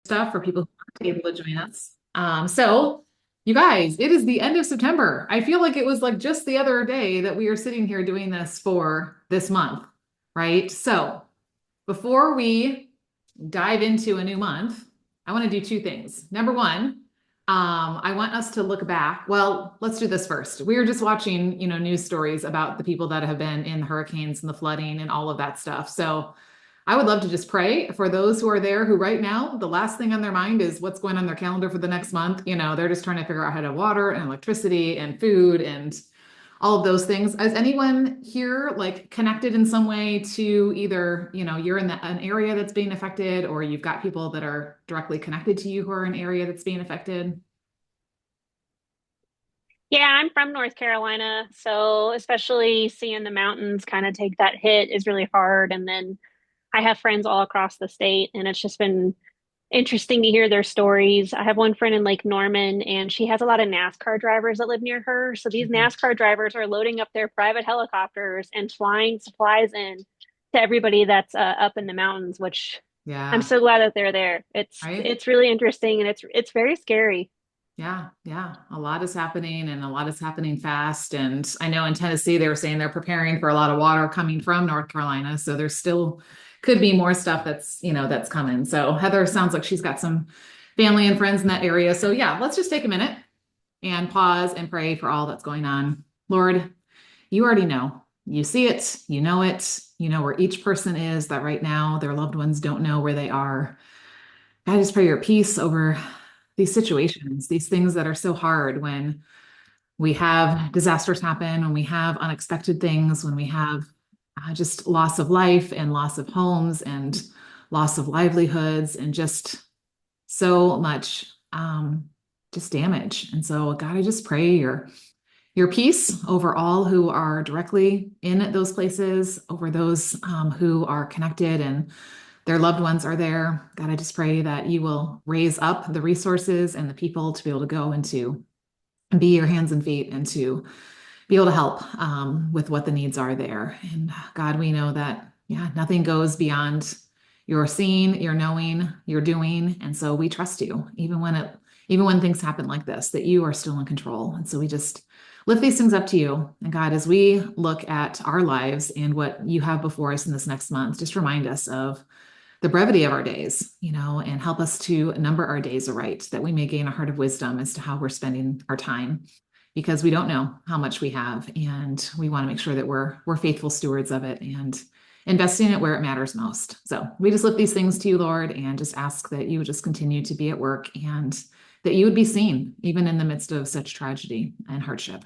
stuff for people who aren't able to join us. So you guys, it is the end of September. I feel like it was like just the other day that we are sitting here doing this for this month, right? So before we dive into a new month, I want to do two things. Number one, I want us to look back. Well, let's do this first. We were just watching, news stories about the people that have been in the hurricanes and the flooding and all of that stuff. So I would love to just pray for those who are there who right now, the last thing on their mind is what's going on their calendar for the next month. They're just trying to figure out how to water and electricity and food and all of those things. Is anyone here like connected in some way to either, you're in an area that's being affected or you've got people that are directly connected to you who are in an area that's being affected? Yeah, I'm from North Carolina, so especially seeing the mountains kind of take that hit is really hard. And then I have friends all across the state, and it's just been interesting to hear their stories. I have one friend in Lake Norman, and she has a lot of NASCAR drivers that live near her. So these Mhm. NASCAR drivers are loading up their private helicopters and flying supplies in to everybody that's up in the mountains, which I'm Yeah, so glad that they're there. It's right? it's really interesting, and it's very scary. Yeah, yeah. A lot is happening and a lot is happening fast. And I know in Tennessee, they were saying they're preparing for a lot of water coming from North Carolina. So there still could be more stuff that's coming. So Heather sounds like she's got some family and friends in that area. So yeah, let's just take a minute and pause and pray for all that's going on. Lord, you already know. You see it, you know it, you know where each person is that right now their loved ones don't know where they are. I just pray your peace over these situations, these things that are so hard when we have disasters happen, when we have unexpected things, when we have just loss of life and loss of homes and loss of livelihoods and just so much just damage. And so, God, I just pray your peace over all who are directly in those places, over those who are connected and their loved ones are there. God, I just pray that you will raise up the resources and the people to be able to go and to be your hands and feet and to be able to help with what the needs are there. And God, we know that, yeah, nothing goes beyond your seeing, your knowing, your doing. And so we trust you, even when things happen like this, that you are still in control. And so we just lift these things up to you. And God, as we look at our lives and what you have before us in this next month, just remind us of the brevity of our days, and help us to number our days aright, that we may gain a heart of wisdom as to how we're spending our time, because we don't know how much we have, and we want to make sure that we're faithful stewards of it and investing it where it matters most. So we just lift these things to you, Lord, and just ask that you would just continue to be at work and that you would be seen even in the midst of such tragedy and hardship.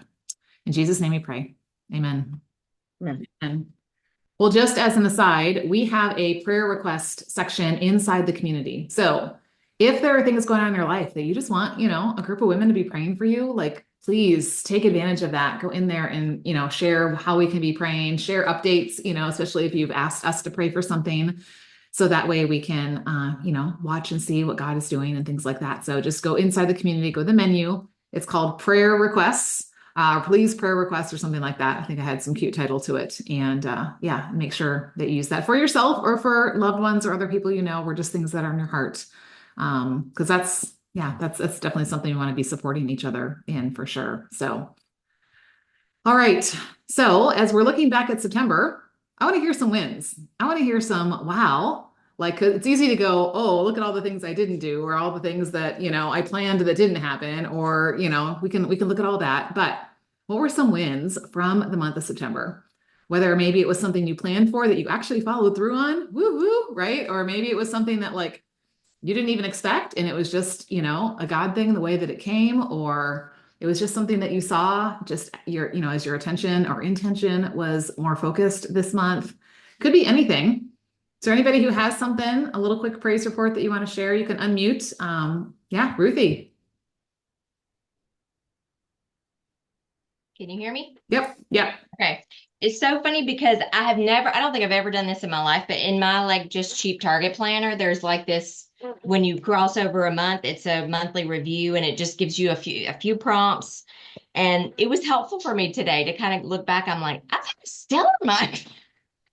In Jesus' name we pray. Amen. Amen. And well, just as an aside, we have a prayer request section inside the community. So if there are things going on in your life that you just want, a group of women to be praying for you, like please take advantage of that. Go in there and, share how we can be praying, share updates, especially if you've asked us to pray for something. So that way we can, watch and see what God is doing and things like that. So just go inside the community, go to the menu. It's called prayer requests, please prayer requests or something like that. I think I had some cute title to it. And yeah, make sure that you use that for yourself or for loved ones or other people or just things that are in your heart. Because that's definitely something we want to be supporting each other in for sure. So, all right. So as we're looking back at September, I want to hear some wins. I want to hear some wow. Like 'cause it's easy to go, oh, look at all the things I didn't do, or all the things that, I planned that didn't happen, or, we can look at all that. But what were some wins from the month of September? Whether maybe it was something you planned for that you actually followed through on, woo woo, right? Or maybe it was something that like you didn't even expect and it was just, a God thing the way that it came, or it was just something that you saw just as your attention or intention was more focused this month. Could be anything. Is there anybody who has something, a little quick praise report that you want to share? You can unmute. Yeah, Ruthie. Can you hear me? Yep, yep. Okay. It's so funny because I don't think I've ever done this in my life, but in my like just cheap Target planner, there's like this when you cross over a month, it's a monthly review and it just gives you a few prompts. And it was helpful for me today to kind of look back. I'm like, I've had a stellar month.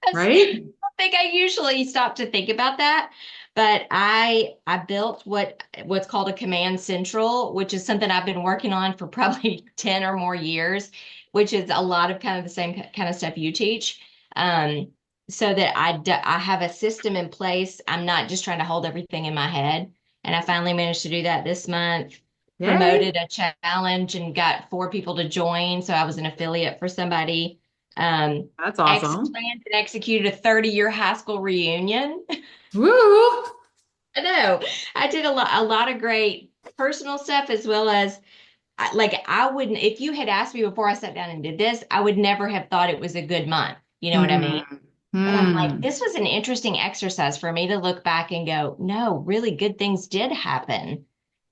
'Cause I Right? don't think I usually stop to think about that. But I built what's called a command central, which is something I've been working on for probably 10 or more years, which is a lot of kind of the same kind of stuff you teach. Um, so that I have a system in place. I'm not just trying to hold everything in my head. And I finally managed to do that this month. Yay. Promoted a challenge and got 4 people to join. So I was an affiliate for somebody. Um, That's awesome. planned and executed a 30-year high school reunion. Woo. I know. I did a lot of great personal stuff as well as like I wouldn't, if you had asked me before I sat down and did this, I would never have thought it was a good month. You know what I mean? Hmm. But I'm like, Hmm. this was an interesting exercise for me to look back and go, no, really good things did happen.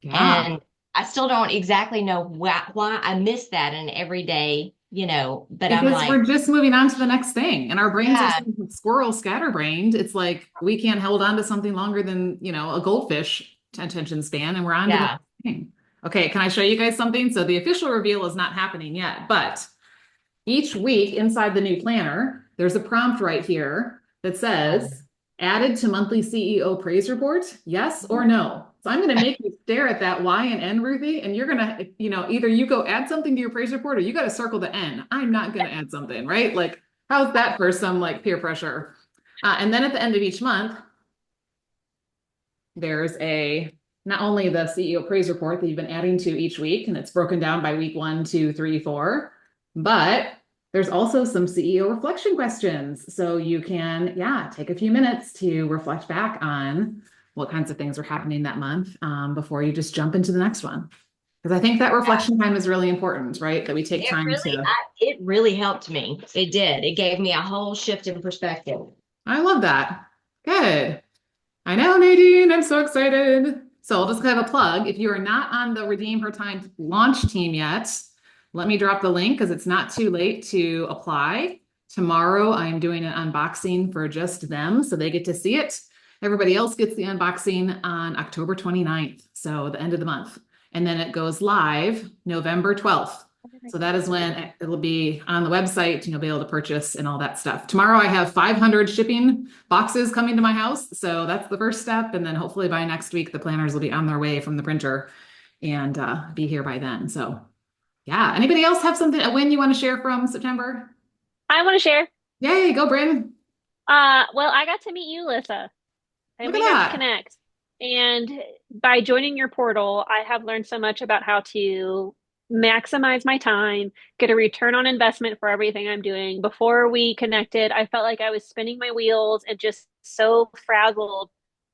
Yeah. And I still don't exactly know why I miss that in every day, but I'm Because like, we're just moving on to the next thing, and our brains are yeah, so squirrel scatterbrained. It's like we can't hold on to something longer than, a goldfish attention span, and we're on to the yeah. next thing. Okay, can I show you guys something? So the official reveal is not happening yet, but each week inside the new planner, there's a prompt right here that says, added to monthly CEO praise report, yes or no. So I'm going to make you stare at that Y and N, Ruthie, and you're going to, either you go add something to your praise report or you got to circle the N. I'm not going to add something, right? Like, how's that for some like peer pressure? And then at the end of each month, there's not only the CEO praise report that you've been adding to each week, and it's broken down by week 1, 2, 3, 4, but there's also some CEO reflection questions. So you can, take a few minutes to reflect back on what kinds of things are happening that month before you just jump into the next one. Because I think that reflection time is really important, right? That we take time to. It really helped me. It did. It gave me a whole shift in perspective. I love that. Good. I know, Nadine. I'm so excited. So I'll just have a plug. If you are not on the Redeem Her Time launch team yet, let me drop the link because it's not too late to apply. Tomorrow, I'm doing an unboxing for just them, so they get to see it. Everybody else gets the unboxing on October 29th, so the end of the month. And then it goes live November 12th. So that is when it'll be on the website and you'll be able to purchase and all that stuff. Tomorrow, I have 500 shipping boxes coming to my house. So that's the first step. And then hopefully by next week, the planners will be on their way from the printer and be here by then. So yeah. Anybody else have something, a win you want to share from September? I want to share. Yay, go Bryn. Well, I got to meet you, Lissa, and Look at we got to that. connect. And by joining your portal, I have learned so much about how to maximize my time, get a return on investment for everything I'm doing. Before we connected, I felt like I was spinning my wheels and just so frazzled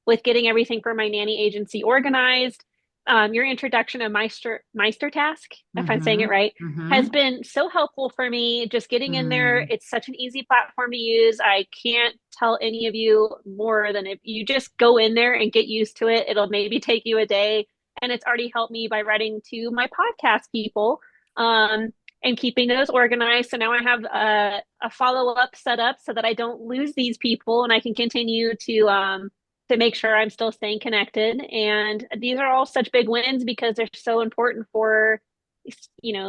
with getting everything for my nanny agency organized. Your introduction of Meister Task, if I'm saying Mm-hmm. it right, has Mm-hmm. been so helpful for me. Just getting in there, Mm. it's such an easy platform to use. I can't tell any of you more than if you just go in there and get used to it. It'll maybe take you a day, and it's already helped me by writing to my podcast people and keeping those organized. So now I have a follow up set up so that I don't lose these people and I can continue to make sure I'm still staying connected. And these are all such big wins because they're so important for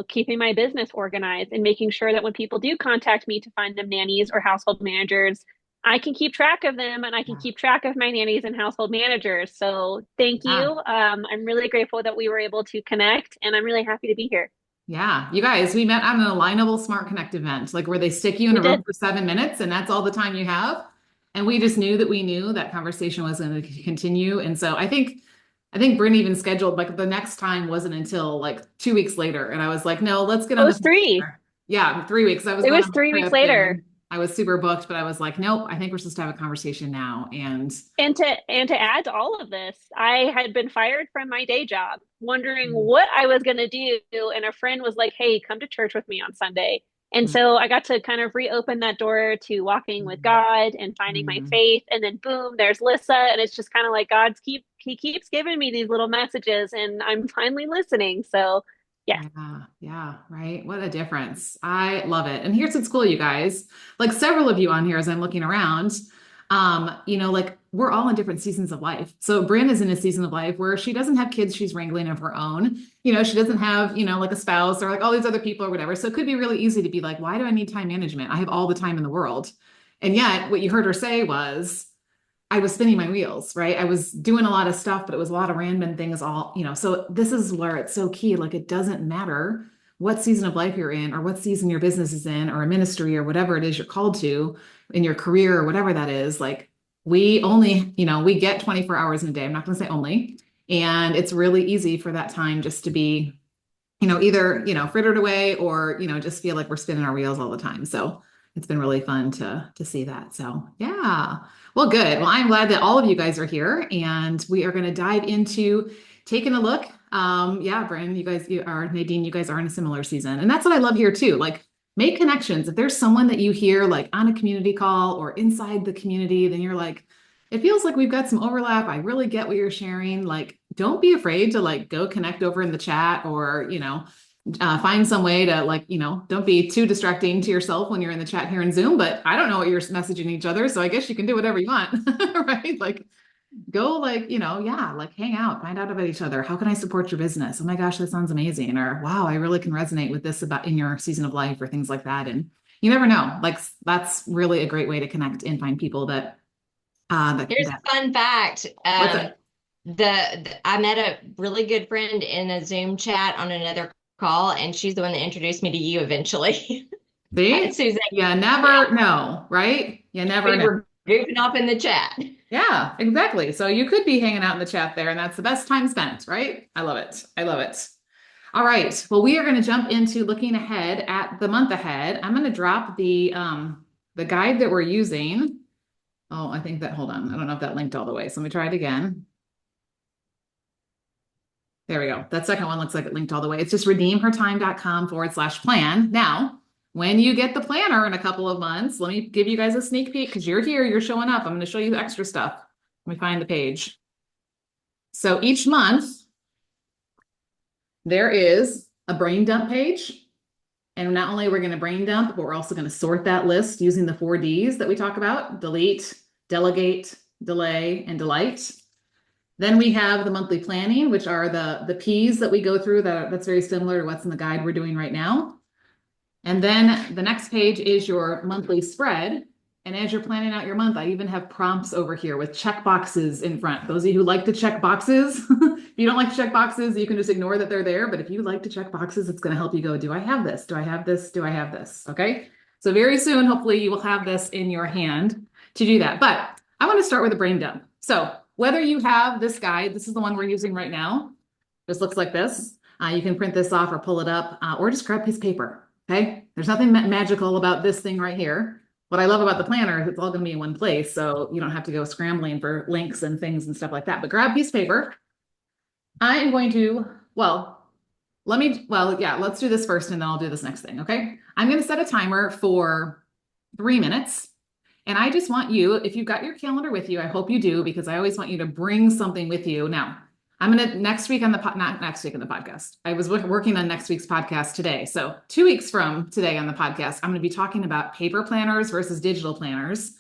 keeping my business organized and making sure that when people do contact me to find them nannies or household managers, I can keep track of them and I can Yeah. keep track of my nannies and household managers. So thank Yeah. you. I'm really grateful that we were able to connect and I'm really happy to be here. Yeah. You guys, we met on an Alignable Smart Connect event, like where they stick you in We a room did. for 7 minutes and that's all the time you have. And we just knew that we knew that conversation was going to continue. And so I think Bryn even scheduled like the next time wasn't until like 2 weeks later. And I was like, no, let's get It on the was phone. three. Yeah, 3 weeks. I was It going was on a 3 weeks trip later. and I was super booked, but I was like, nope, I think we're supposed to have a conversation now. And And to add to all of this, I had been fired from my day job, wondering what I was going to do. And a friend was like, "Hey, come to church with me on Sunday." And so I got to kind of reopen that door to walking with God and finding my mm, faith. And then boom, there's Lissa, and it's just kind of like he keeps giving me these little messages, and I'm finally listening. So yeah, yeah, yeah, right. What a difference. I love it. And here's what's cool, you guys. Like several of you on here as I'm looking around, like we're all in different seasons of life. So Bryn is in a season of life where she doesn't have kids she's wrangling of her own. She doesn't have, like a spouse or like all these other people or whatever. So it could be really easy to be like, why do I need time management? I have all the time in the world. And yet what you heard her say was, I was spinning my wheels, right? I was doing a lot of stuff, but it was a lot of random things all, so this is where it's so key. Like it doesn't matter what season of life you're in or what season your business is in or a ministry or whatever it is you're called to in your career or whatever that is. Like we only, we get 24 hours in a day. I'm not going to say only. And it's really easy for that time just to be, either, frittered away or, just feel like we're spinning our wheels all the time. So it's been really fun to see that. So yeah. Well, good. Well, I'm glad that all of you guys are here and we are going to dive into taking a look. Yeah, Brandon, Nadine, you guys are in a similar season. And that's what I love here too. Like make connections. If there's someone that you hear like on a community call or inside the community, then you're like, it feels like we've got some overlap. I really get what you're sharing. Like, don't be afraid to like go connect over in the chat or, find some way to like, don't be too distracting to yourself when you're in the chat here in Zoom, but I don't know what you're messaging each other. So I guess you can do whatever you want, right? Like go like, yeah, like hang out, find out about each other. How can I support your business? Oh my gosh, that sounds amazing. Or wow, I really can resonate with this about in your season of life or things like that. And you never know, like that's really a great way to connect and find people that, Here's a fun fact. What's it? I met a really good friend in a Zoom chat on another call, and she's the one that introduced me to you eventually. See? Susan, You yeah, never know, right? You never we know. were goofing off in the chat. Yeah, exactly. So you could be hanging out in the chat there, and that's the best time spent, right? I love it. I love it. All right. Well, we are going to jump into looking ahead at the month ahead. I'm going to drop the guide that we're using. Oh, I think that, hold on. I don't know if that linked all the way. So let me try it again. There we go. That second one looks like it linked all the way. It's just redeemhertime.com/plan. Now, when you get the planner in a couple of months, let me give you guys a sneak peek because you're here, you're showing up. I'm going to show you the extra stuff. Let me find the page. So each month, there is a brain dump page. And not only are we going to brain dump, but we're also going to sort that list using the 4Ds that we talk about: delete, delegate, delay, and delight. Then we have the monthly planning, which are the P's that we go through that's very similar to what's in the guide we're doing right now. And then the next page is your monthly spread. And as you're planning out your month, I even have prompts over here with check boxes in front. Those of you who like to check boxes, if you don't like to check boxes, you can just ignore that they're there. But if you like to check boxes, it's going to help you go, do I have this? Do I have this? Do I have this? Okay. So very soon, hopefully you will have this in your hand to do that. But I want to start with a brain dump. So whether you have this guide, this is the one we're using right now. This looks like this. You can print this off or pull it up or just grab a piece of paper. Okay. There's nothing magical about this thing right here. What I love about the planner is it's all going to be in one place. So you don't have to go scrambling for links and things and stuff like that, but grab a piece of paper. I am going to, let's do this first and then I'll do this next thing. Okay. I'm going to set a timer for 3 minutes. And I just want you, if you've got your calendar with you, I hope you do, because I always want you to bring something with you. Now, I'm going to next week on the not next week on the podcast. I was working on next week's podcast today. So 2 weeks from today on the podcast, I'm going to be talking about paper planners versus digital planners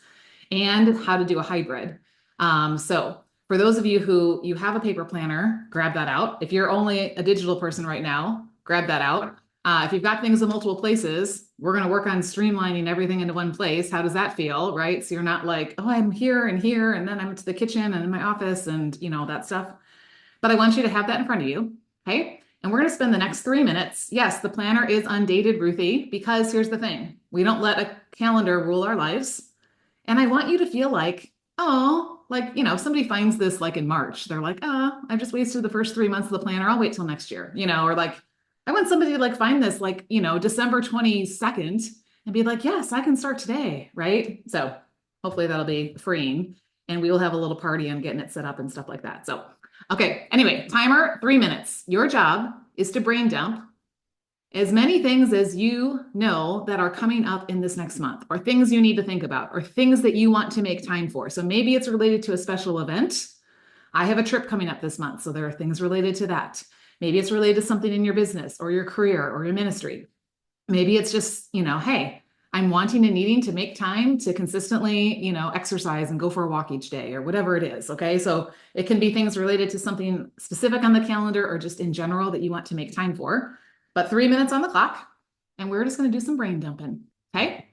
and how to do a hybrid. So for those of you who you have a paper planner, grab that out. If you're only a digital person right now, grab that out. If you've got things in multiple places, we're going to work on streamlining everything into one place. How does that feel, right? So you're not like, oh, I'm here, and then I'm to the kitchen and in my office and that stuff. But I want you to have that in front of you, okay? And we're going to spend the next 3 minutes. Yes, the planner is undated, Ruthie, because here's the thing. We don't let a calendar rule our lives. And I want you to feel like, oh, like, if somebody finds this like in March, they're like, oh, I just wasted the first 3 months of the planner. I'll wait till next year, or like, I want somebody to like find this like, December 22nd and be like, yes, I can start today, right? So hopefully that'll be freeing and we will have a little party on getting it set up and stuff like that. So, okay. Anyway, timer, 3 minutes. Your job is to brain dump as many things as you know that are coming up in this next month, or things you need to think about, or things that you want to make time for. So maybe it's related to a special event. I have a trip coming up this month, so there are things related to that. Maybe it's related to something in your business or your career or your ministry. Maybe it's just, hey, I'm wanting and needing to make time to consistently, exercise and go for a walk each day or whatever it is. Okay. So it can be things related to something specific on the calendar or just in general that you want to make time for. But 3 minutes on the clock, and we're just going to do some brain dumping. Okay.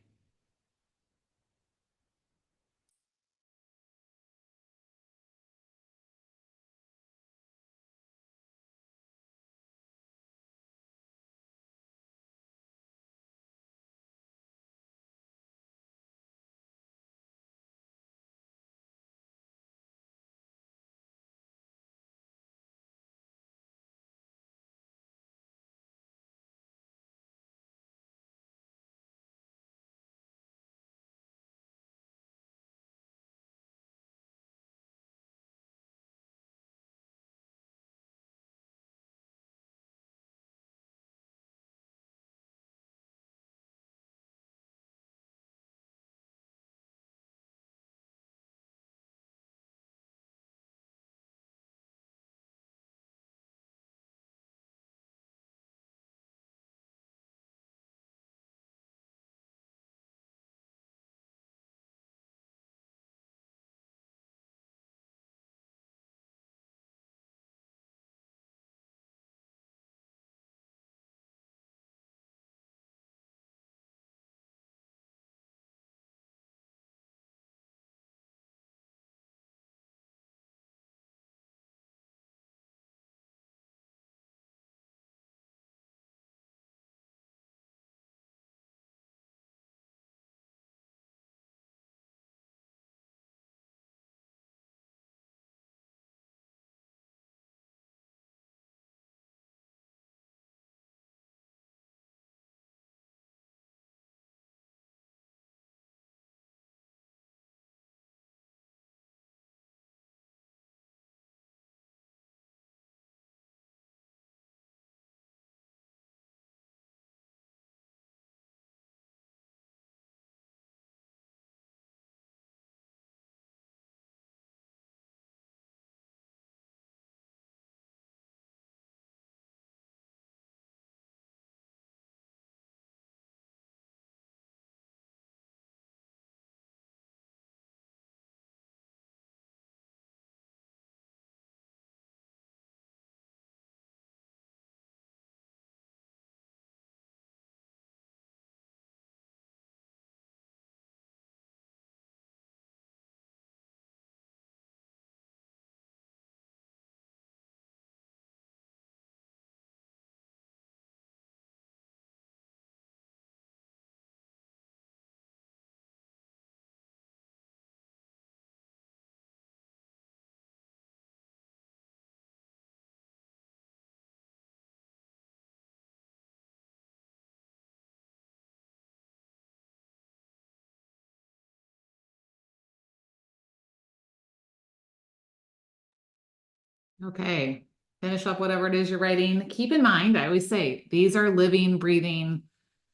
Okay. Finish up whatever it is you're writing. Keep in mind, I always say these are living, breathing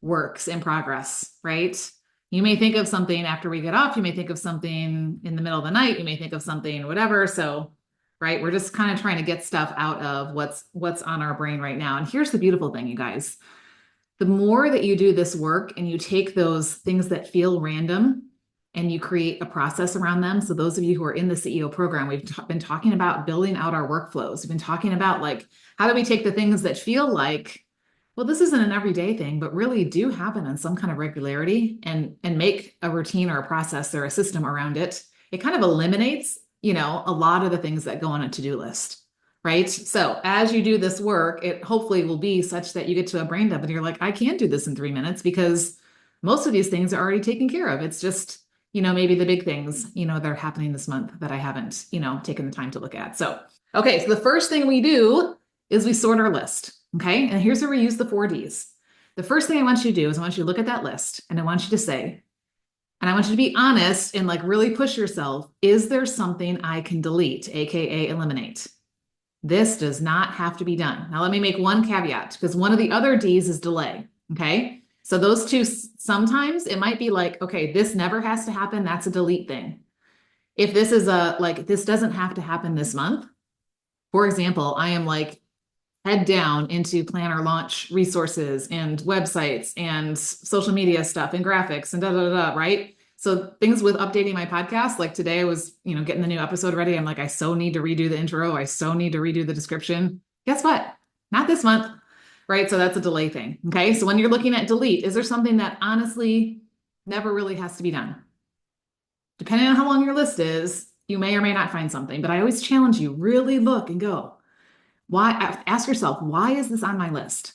works in progress, right? You may think of something after we get off. You may think of something in the middle of the night. You may think of something, whatever. So, right, we're just kind of trying to get stuff out of what's on our brain right now. And here's the beautiful thing, you guys. The more that you do this work and you take those things that feel random and you create a process around them. So those of you who are in the CEO program, we've been talking about building out our workflows. We've been talking about like, how do we take the things that feel like, well, this isn't an everyday thing, but really do happen in some kind of regularity and make a routine or a process or a system around it. It kind of eliminates, a lot of the things that go on a to-do list, right? So as you do this work, it hopefully will be such that you get to a brain dump and you're like, I can do this in 3 minutes because most of these things are already taken care of. It's just, maybe the big things, that are happening this month that I haven't, taken the time to look at. So, okay. So the first thing we do is we sort our list. Okay. And here's where we use the 4Ds. The first thing I want you to do is I want you to look at that list and I want you to say, and I want you to be honest and like really push yourself. Is there something I can delete, AKA eliminate? This does not have to be done. Now, let me make one caveat because one of the other D's is delay. Okay. So those two, sometimes it might be like, okay, this never has to happen. That's a delete thing. If this is this doesn't have to happen this month. For example, I am like head down into planner launch resources and websites and social media stuff and graphics and right? So things with updating my podcast, like today I was, getting the new episode ready. I'm like, I so need to redo the intro. I so need to redo the description. Guess what? Not this month. Right? So that's a delay thing. Okay. So when you're looking at delete, is there something that honestly never really has to be done? Depending on how long your list is, you may or may not find something, but I always challenge you, really look and go, why? Ask yourself, why is this on my list?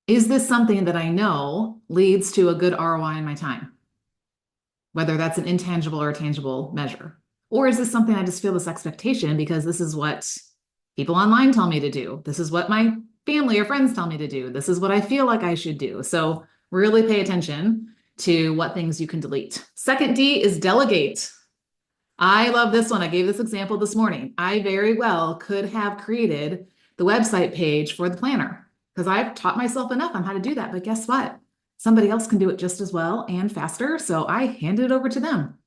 Is this something that I know leads to a good ROI in my time? Whether that's an intangible or a tangible measure. Or is this something I just feel this expectation because this is what people online tell me to do? This is what my family or friends tell me to do. This is what I feel like I should do. So really pay attention to what things you can delete. Second D is delegate. I love this one. I gave this example this morning. I very well could have created the website page for the planner because I've taught myself enough on how to do that. But guess what? Somebody else can do it just as well and faster. So I handed it over to them.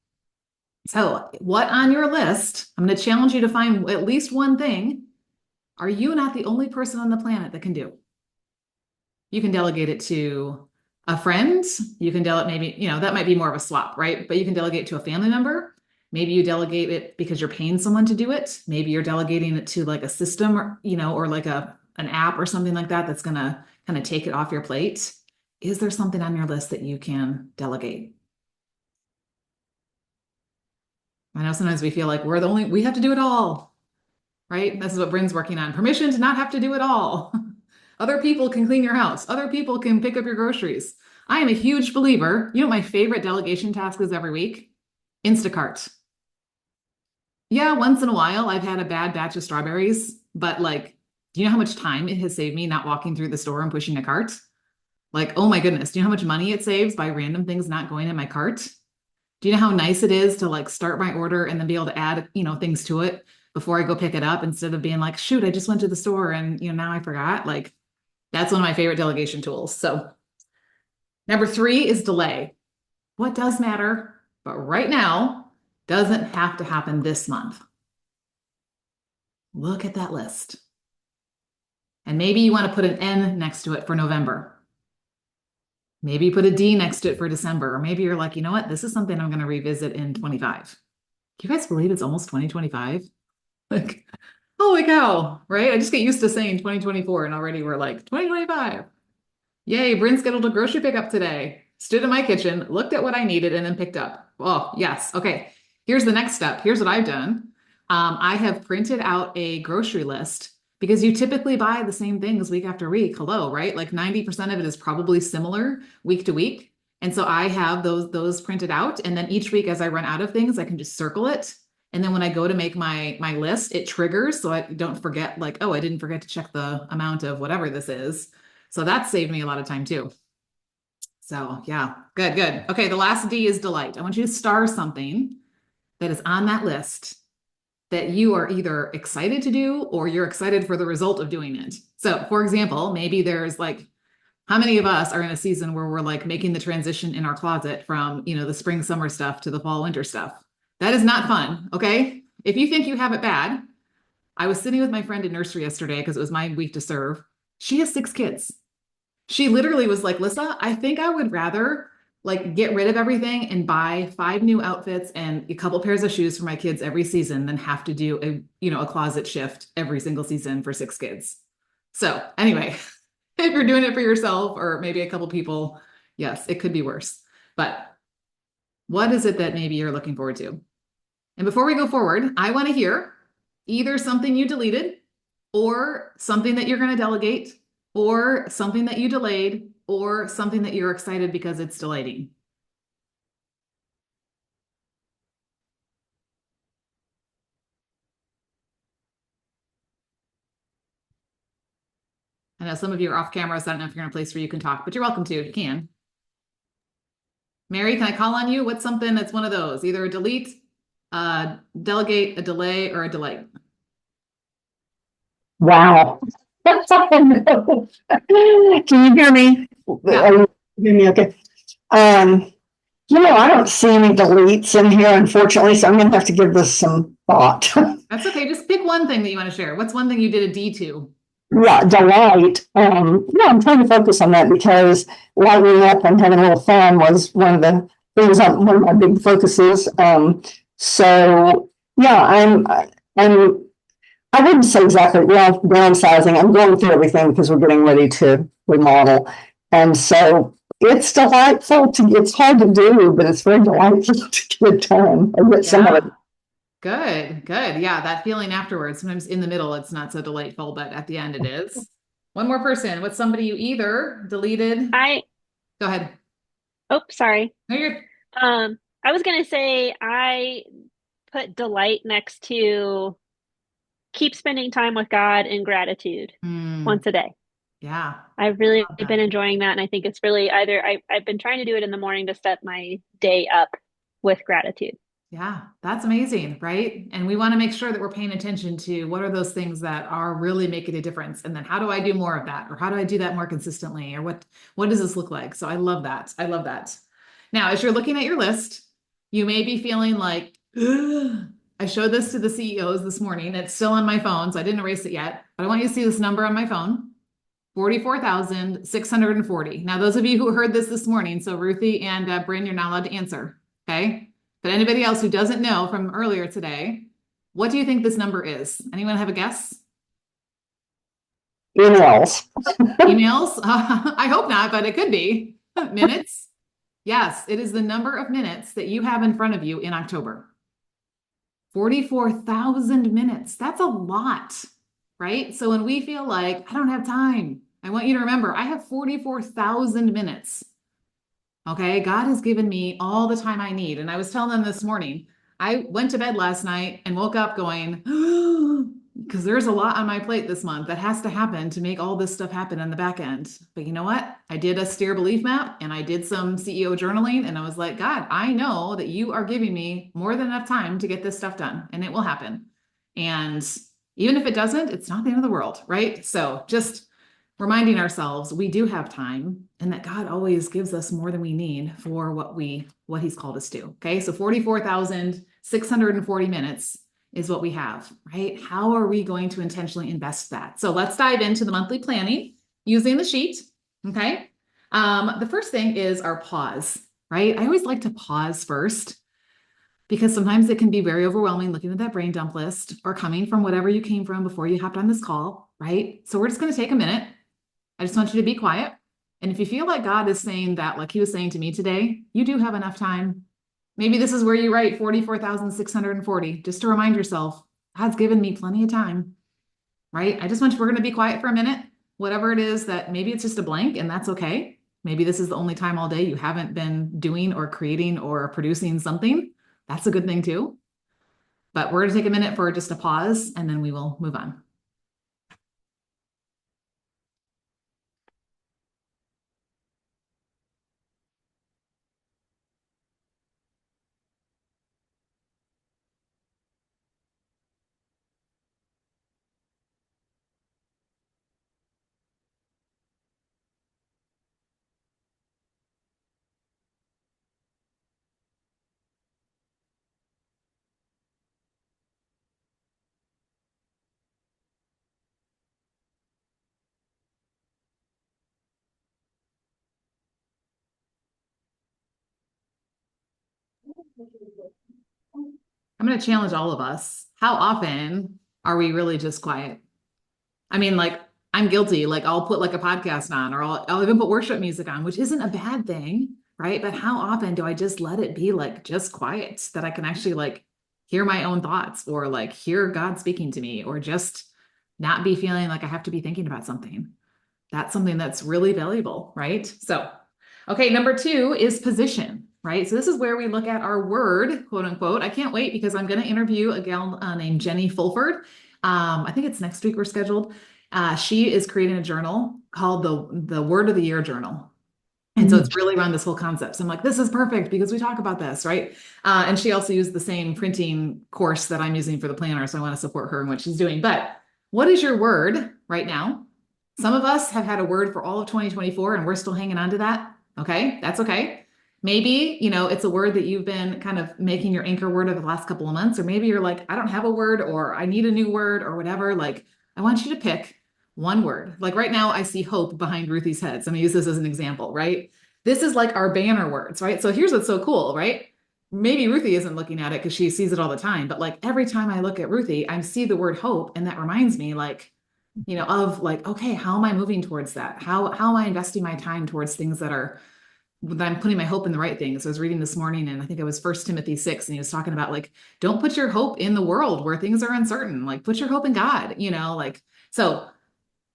So what on your list, I'm going to challenge you to find at least one thing. Are you not the only person on the planet that can do? You can delegate it to a friend. You can delegate maybe, that might be more of a swap, right? But you can delegate to a family member. Maybe you delegate it because you're paying someone to do it. Maybe you're delegating it to like a system or, or like an app or something like that that's going to kind of take it off your plate. Is there something on your list that you can delegate? I know sometimes we feel like we have to do it all, right? This is what Bryn's working on. Permission to not have to do it all. Other people can clean your house. Other people can pick up your groceries. I am a huge believer. You know what my favorite delegation task is every week? Instacart. Yeah, once in a while I've had a bad batch of strawberries, but like, do you know how much time it has saved me not walking through the store and pushing a cart? Like, oh my goodness, do you know how much money it saves by random things not going in my cart? Do you know how nice it is to like start my order and then be able to add, things to it before I go pick it up instead of being like, shoot, I just went to the store and, now I forgot. Like, that's one of my favorite delegation tools. So number 3 is delay. What does matter, but right now doesn't have to happen this month. Look at that list. And maybe you want to put an N next to it for November. Maybe you put a D next to it for December. Or maybe you're like, you know what? This is something I'm going to revisit in 25. Do you guys believe it's almost 2025? Like, holy cow, right? I just get used to saying 2024 and already we're like 2025. Yay, Bryn scheduled a grocery pickup today. Stood in my kitchen, looked at what I needed, and then picked up. Oh, yes. Okay. Here's the next step. Here's what I've done. I have printed out a grocery list because you typically buy the same things week after week. Hello, right? Like 90% of it is probably similar week to week. And so I have those printed out. And then each week as I run out of things, I can just circle it. And then when I go to make my list, it triggers. So I don't forget like, oh, I didn't forget to check the amount of whatever this is. So that saved me a lot of time too. So yeah, good. Okay. The last D is delight. I want you to star something that is on that list that you are either excited to do or you're excited for the result of doing it. So, for example, maybe there's like, how many of us are in a season where we're like making the transition in our closet from, the spring, summer stuff to the fall, winter stuff? That is not fun. Okay. If you think you have it bad, I was sitting with my friend in nursery yesterday because it was my week to serve. She has 6 kids. She literally was like, Lissa, I think I would rather like get rid of everything and buy 5 new outfits and a couple pairs of shoes for my kids every season than have to do a closet shift every single season for 6 kids. So anyway, if you're doing it for yourself or maybe a couple people, yes, it could be worse. But what is it that maybe you're looking forward to? And before we go forward, I want to hear either something you deleted or something that you're going to delegate or something that you delayed or something that you're excited because it's delighting. I know some of you are off camera, so I don't know if you're in a place where you can talk, but you're welcome to if you can. Mary, can I call on you? What's something that's one of those? Either a delete, delegate, a delay, or a delight? Wow. Can you hear me? Yeah. Are you hear me okay? I don't see any deletes in here, unfortunately, so I'm gonna have to give this some thought. That's okay. Just pick one thing that you want to share. What's one thing you did a D to? Yeah, delight. I'm trying to focus on that because lightening up and having a little fun was one of the things one of my big focuses. So yeah, I'm I wouldn't say exactly, well, downsizing. I'm going through everything because we're getting ready to remodel. And so it's delightful it's hard to do, but it's very delightful to get it done or get some of it. Good, good. Yeah, that feeling afterwards. Sometimes in the middle, it's not so delightful, but at the end it is. One more person. What's somebody you either deleted? Go ahead. Oh, sorry. No, you're I was gonna say I put delight next to keep spending time with God in gratitude once a day. Yeah. I've really been enjoying that. And I think it's really I've been trying to do it in the morning to set my day up with gratitude. Yeah, that's amazing, right? And we want to make sure that we're paying attention to what are those things that are really making a difference, and then how do I do more of that, or how do I do that more consistently, or what does this look like? So I love that. I love that. Now, as you're looking at your list, you may be feeling like, ugh. I showed this to the CEOs this morning. It's still on my phone, so I didn't erase it yet, but I want you to see this number on my phone. 44,640. Now, those of you who heard this morning, so Ruthie and Bryn, you're not allowed to answer, okay? But anybody else who doesn't know from earlier today, what do you think this number is? Anyone have a guess? Emails. Emails? I hope not, but it could be. Minutes? Yes, it is the number of minutes that you have in front of you in October. 44,000 minutes. That's a lot, right? So when we feel like, I don't have time, I want you to remember, I have 44,000 minutes. Okay, God has given me all the time I need. And I was telling them this morning, I went to bed last night and woke up going, because there's a lot on my plate this month that has to happen to make all this stuff happen in the back end. But you know what? I did a steer belief map and I did some CEO journaling, and I was like, God, I know that you are giving me more than enough time to get this stuff done, and it will happen. And even if it doesn't, it's not the end of the world, right? So just reminding ourselves we do have time and that God always gives us more than we need for what he's called us to. Okay. So 44,640 minutes is what we have, right? How are we going to intentionally invest that? So let's dive into the monthly planning using the sheet. Okay. The first thing is our pause, right? I always like to pause first because sometimes it can be very overwhelming looking at that brain dump list or coming from whatever you came from before you hopped on this call, right? So we're just going to take a minute. I just want you to be quiet. And if you feel like God is saying that, like he was saying to me today, you do have enough time. Maybe this is where you write 44,640, just to remind yourself, God's given me plenty of time, right? We're going to be quiet for a minute, whatever it is that maybe it's just a blank and that's okay. Maybe this is the only time all day you haven't been doing or creating or producing something. That's a good thing too. But we're going to take a minute for just a pause and then we will move on. I'm going to challenge all of us. How often are we really just quiet? I mean, like, I'm guilty. Like, I'll put like a podcast on, or I'll even put worship music on, which isn't a bad thing, right? But how often do I just let it be like just quiet, that I can actually like hear my own thoughts, or like hear God speaking to me, or just not be feeling like I have to be thinking about something? That's something that's really valuable, right? So, okay, number 2 is position, right? So this is where we look at our word, quote unquote. I can't wait because I'm going to interview a gal named Jenny Fulford. I think it's next week we're scheduled. She is creating a journal called the Word of the Year Journal. And so it's really around this whole concept. So I'm like, this is perfect because we talk about this, right? And she also used the same printing course that I'm using for the planner. So I want to support her in what she's doing. But what is your word right now? Some of us have had a word for all of 2024 and we're still hanging on to that. Okay, that's okay. Maybe, it's a word that you've been kind of making your anchor word over the last couple of months, or maybe you're like, I don't have a word, or I need a new word, or whatever. Like, I want you to pick one word. Like right now, I see hope behind Ruthie's head. So I'm gonna use this as an example, right? This is like our banner words, right? So here's what's so cool, right? Maybe Ruthie isn't looking at it because she sees it all the time, but like every time I look at Ruthie, I see the word hope, and that reminds me, like, of like, okay, how am I moving towards that? How am I investing my time towards things that I'm putting my hope in the right things? I was reading this morning, and I think it was 1 Timothy 6, and he was talking about like, don't put your hope in the world where things are uncertain. Like, put your hope in God, like, so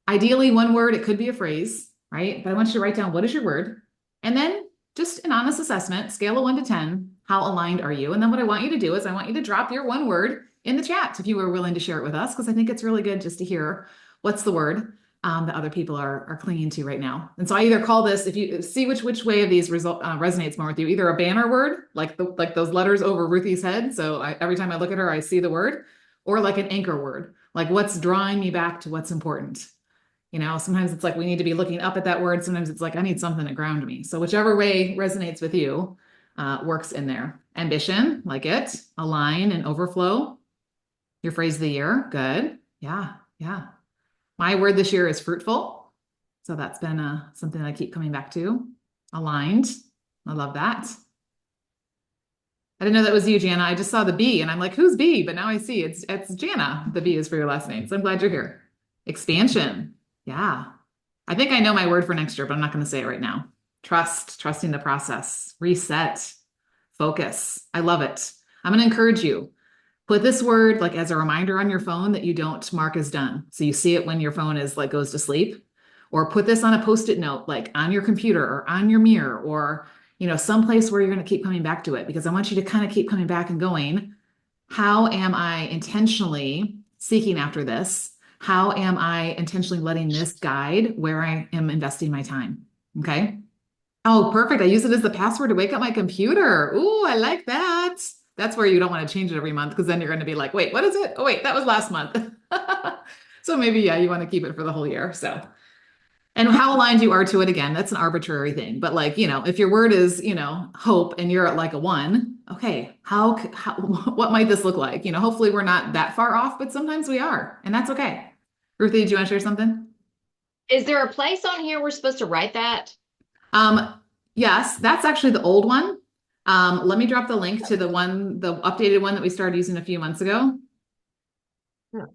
ideally one word, it could be a phrase, right? But I want you to write down, what is your word? And then just an honest assessment, scale of 1 to 10, how aligned are you? And then what I want you to do is I want you to drop your one word in the chat if you were willing to share it with us, because I think it's really good just to hear what's the word that other people are clinging to right now. And so I either call this, if you see which way of these resonates more with you, either a banner word, like those letters over Ruthie's head. So every time I look at her, I see the word, or like an anchor word, like what's drawing me back to what's important. Sometimes it's like we need to be looking up at that word. Sometimes it's like I need something to ground me. So whichever way resonates with you works in there. Ambition, like it. Align and overflow. Your phrase of the year. Good. Yeah. My word this year is fruitful. So that's been something I keep coming back to. Aligned. I love that. I didn't know that was you, Jana. I just saw the B and I'm like, who's B? But now I see it's Jana. The B is for your last name. So I'm glad you're here. Expansion. Yeah. I think I know my word for next year, but I'm not going to say it right now. Trusting the process. Reset. Focus. I love it. I'm going to encourage you. Put this word like as a reminder on your phone that you don't mark as done. So you see it when your phone is like goes to sleep, or put this on a Post-it note, like on your computer or on your mirror, or, someplace where you're going to keep coming back to it, because I want you to kind of keep coming back and going, how am I intentionally seeking after this? How am I intentionally letting this guide where I am investing my time? Okay. Oh, perfect. I use it as the password to wake up my computer. Ooh, I like that. That's where you don't want to change it every month, because then you're going to be like, wait, what is it? Oh, wait, that was last month. So maybe, yeah, you want to keep it for the whole year. So, and how aligned you are to it, again, that's an arbitrary thing. But like, if your word is, hope, and you're at like a 1, okay, how what might this look like? Hopefully we're not that far off, but sometimes we are, and that's okay. Ruthie, do you want to share something? Is there a place on here we're supposed to write that? Yes, that's actually the old one. Let me drop the link to the updated one that we started using a few months ago. Yeah.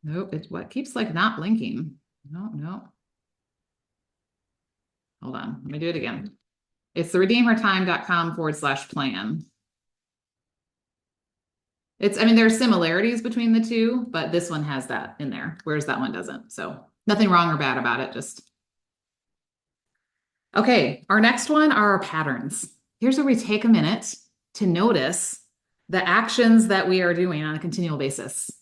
Nope, what keeps like not linking? No. Hold on, let me do it again. It's the redeemertime.com/plan. There are similarities between the two, but this one has that in there, whereas that one doesn't. So nothing wrong or bad about it, just. Okay, our next one are our patterns. Here's where we take a minute to notice the actions that we are doing on a continual basis.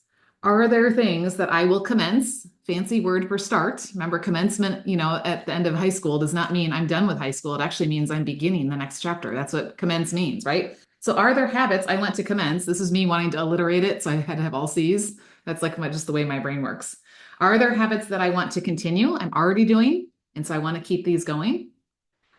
Are there things that I will commence? Fancy word for start. Remember, commencement, at the end of high school does not mean I'm done with high school. It actually means I'm beginning the next chapter. That's what commence means, right? So are there habits I want to commence? This is me wanting to alliterate it, so I had to have all C's. That's like just the way my brain works. Are there habits that I want to continue? I'm already doing, and so I want to keep these going.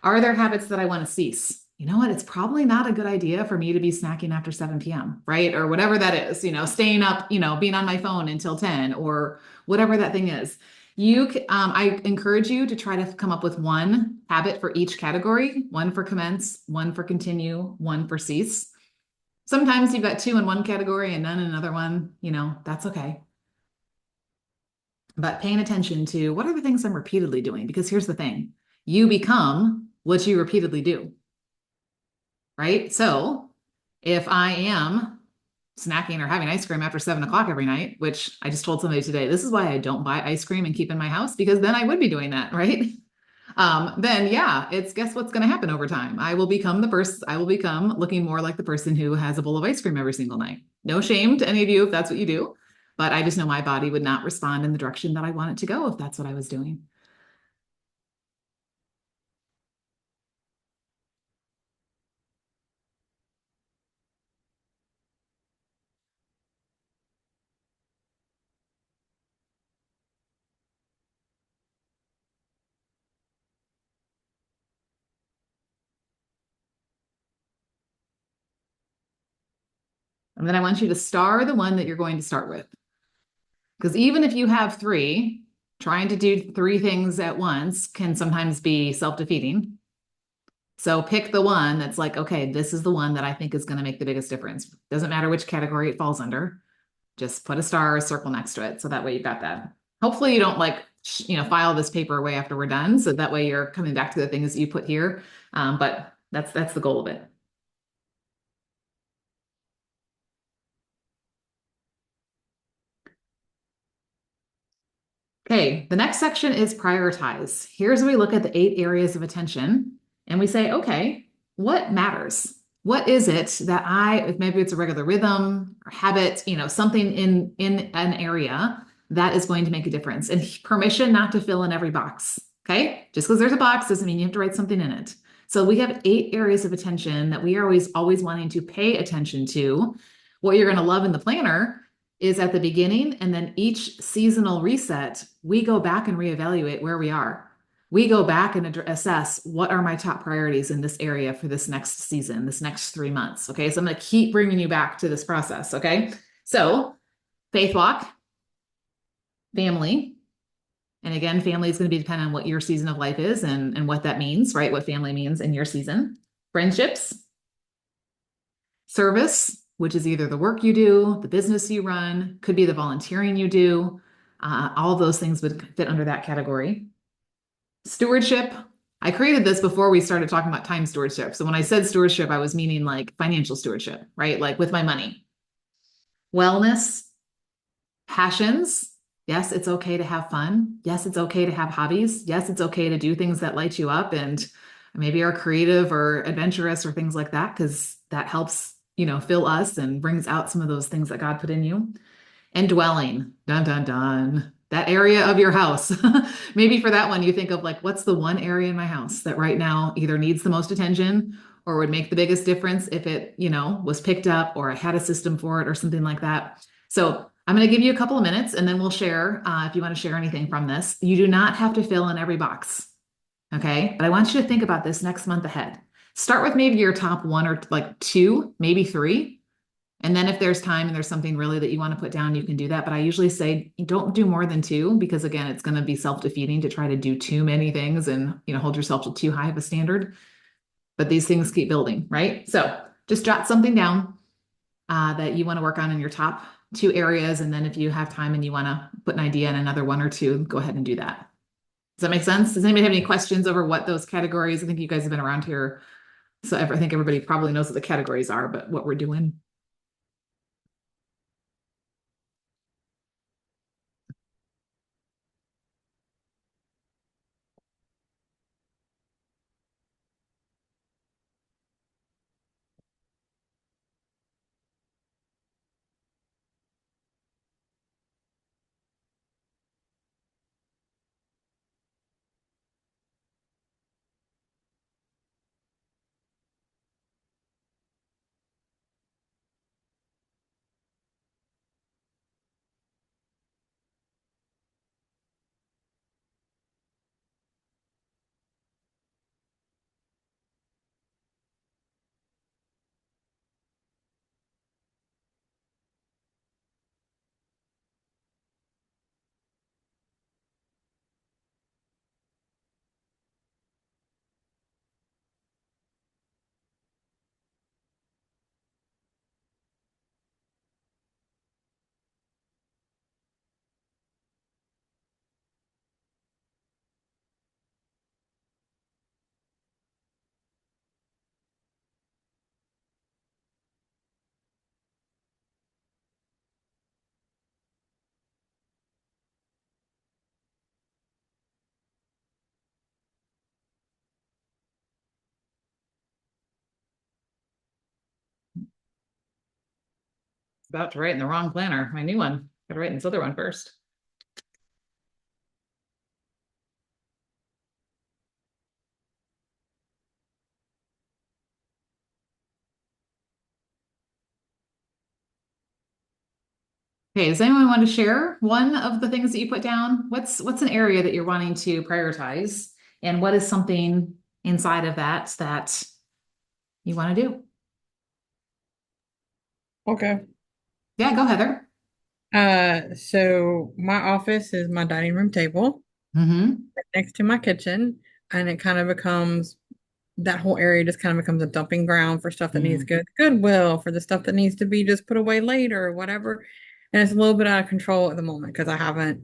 Are there habits that I want to cease? You know what? It's probably not a good idea for me to be snacking after 7 p.m., right? Or whatever that is, staying up, being on my phone until 10, or whatever that thing is. I encourage you to try to come up with one habit for each category, one for commence, one for continue, one for cease. Sometimes you've got two in one category and none in another one, that's okay. But paying attention to what are the things I'm repeatedly doing? Because here's the thing, you become what you repeatedly do, right? So if I am snacking or having ice cream after 7 o'clock every night, which I just told somebody today, this is why I don't buy ice cream and keep in my house, because then I would be doing that, right? Then yeah, guess what's going to happen over time? I will become looking more like the person who has a bowl of ice cream every single night. No shame to any of you if that's what you do, but I just know my body would not respond in the direction that I want it to go if that's what I was doing. And then I want you to star the one that you're going to start with. Because even if you have three, trying to do three things at once can sometimes be self-defeating. So pick the one that's like, okay, this is the one that I think is going to make the biggest difference. Doesn't matter which category it falls under. Just put a star or a circle next to it. So that way you've got that. Hopefully you don't file this paper away after we're done. So that way you're coming back to the things that you put here. But that's the goal of it. Okay, the next section is prioritize. Here's where we look at the 8 areas of attention and we say, okay, what matters? What is it that if maybe it's a regular rhythm or habit, something in an area that is going to make a difference, and permission not to fill in every box. Okay, just because there's a box doesn't mean you have to write something in it. So we have 8 areas of attention that we are always wanting to pay attention to. What you're going to love in the planner is at the beginning, and then each seasonal reset, we go back and reevaluate where we are. We go back and assess what are my top priorities in this area for this next season, this next 3 months. Okay, so I'm going to keep bringing you back to this process. Okay, so faith walk, family. And again, family is going to be dependent on what your season of life is and what that means, right? What family means in your season. Friendships, service, which is either the work you do, the business you run, could be the volunteering you do. All of those things would fit under that category. Stewardship. I created this before we started talking about time stewardship. So when I said stewardship, I was meaning like financial stewardship, right? Like with my money. Wellness, passions. Yes, it's okay to have fun. Yes, it's okay to have hobbies. Yes, it's okay to do things that light you up and maybe are creative or adventurous or things like that, because that helps, fill us and brings out some of those things that God put in you. And dwelling, dun, dun, dun, that area of your house. Maybe for that one, you think of like, what's the one area in my house that right now either needs the most attention or would make the biggest difference if it, was picked up or I had a system for it or something like that. So I'm going to give you a couple of minutes and then we'll share if you want to share anything from this. You do not have to fill in every box. Okay. But I want you to think about this next month ahead. Start with maybe your top one or like 2, maybe 3. And then if there's time and there's something really that you want to put down, you can do that. But I usually say don't do more than 2, because again, it's going to be self-defeating to try to do too many things and, hold yourself to too high of a standard. But these things keep building, right? So just jot something down that you want to work on in your top 2 areas. And then if you have time and you want to put an idea in another 1 or 2, go ahead and do that. Does that make sense? Does anybody have any questions over what those categories? I think you guys have been around here. So I think everybody probably knows what the categories are, but what we're doing. About to write in the wrong planner, my new one. Gotta write in this other one first. Okay, does anyone want to share one of the things that you put down? What's an area that you're wanting to prioritize? And what is something inside of that that you want to do? Okay. Yeah, go Heather. So my office is my dining room table Mm-hmm. next to my kitchen, and it kind of becomes that whole area just kind of becomes a dumping ground for stuff that needs to go to Goodwill, for the stuff that needs to be just put away later or whatever. And it's a little bit out of control at the moment because I haven't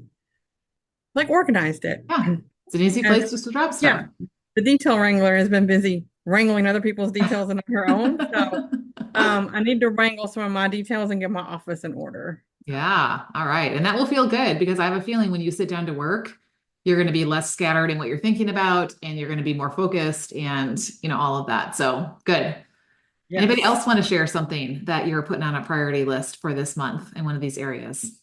like organized it. Yeah, it's an easy And place just to drop yeah, stuff. the detail wrangler has been busy wrangling other people's details and her own. So I need to wrangle some of my details and get my office in order. Yeah, all right. And that will feel good because I have a feeling when you sit down to work, you're going to be less scattered in what you're thinking about and you're going to be more focused and, all of that. So good. Anybody Yes. else want to share something that you're putting on a priority list for this month in one of these areas?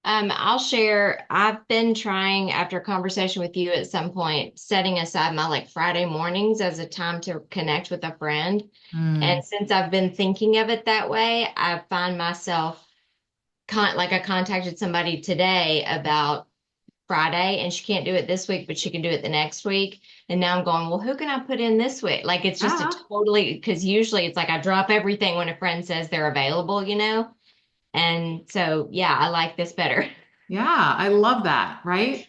I'll share. I've been trying, after a conversation with you at some point, setting aside my like Friday mornings as a time to connect with a friend. Hmm. And since I've been thinking of it that way, I find myself like I contacted somebody today about Friday and she can't do it this week, but she can do it the next week. And now I'm going, well, who can I put in this week? Like it's just a Ah, totally, because usually it's like I drop everything when a friend says they're available, you know? And so, yeah, I like this better. yeah, I love that, right?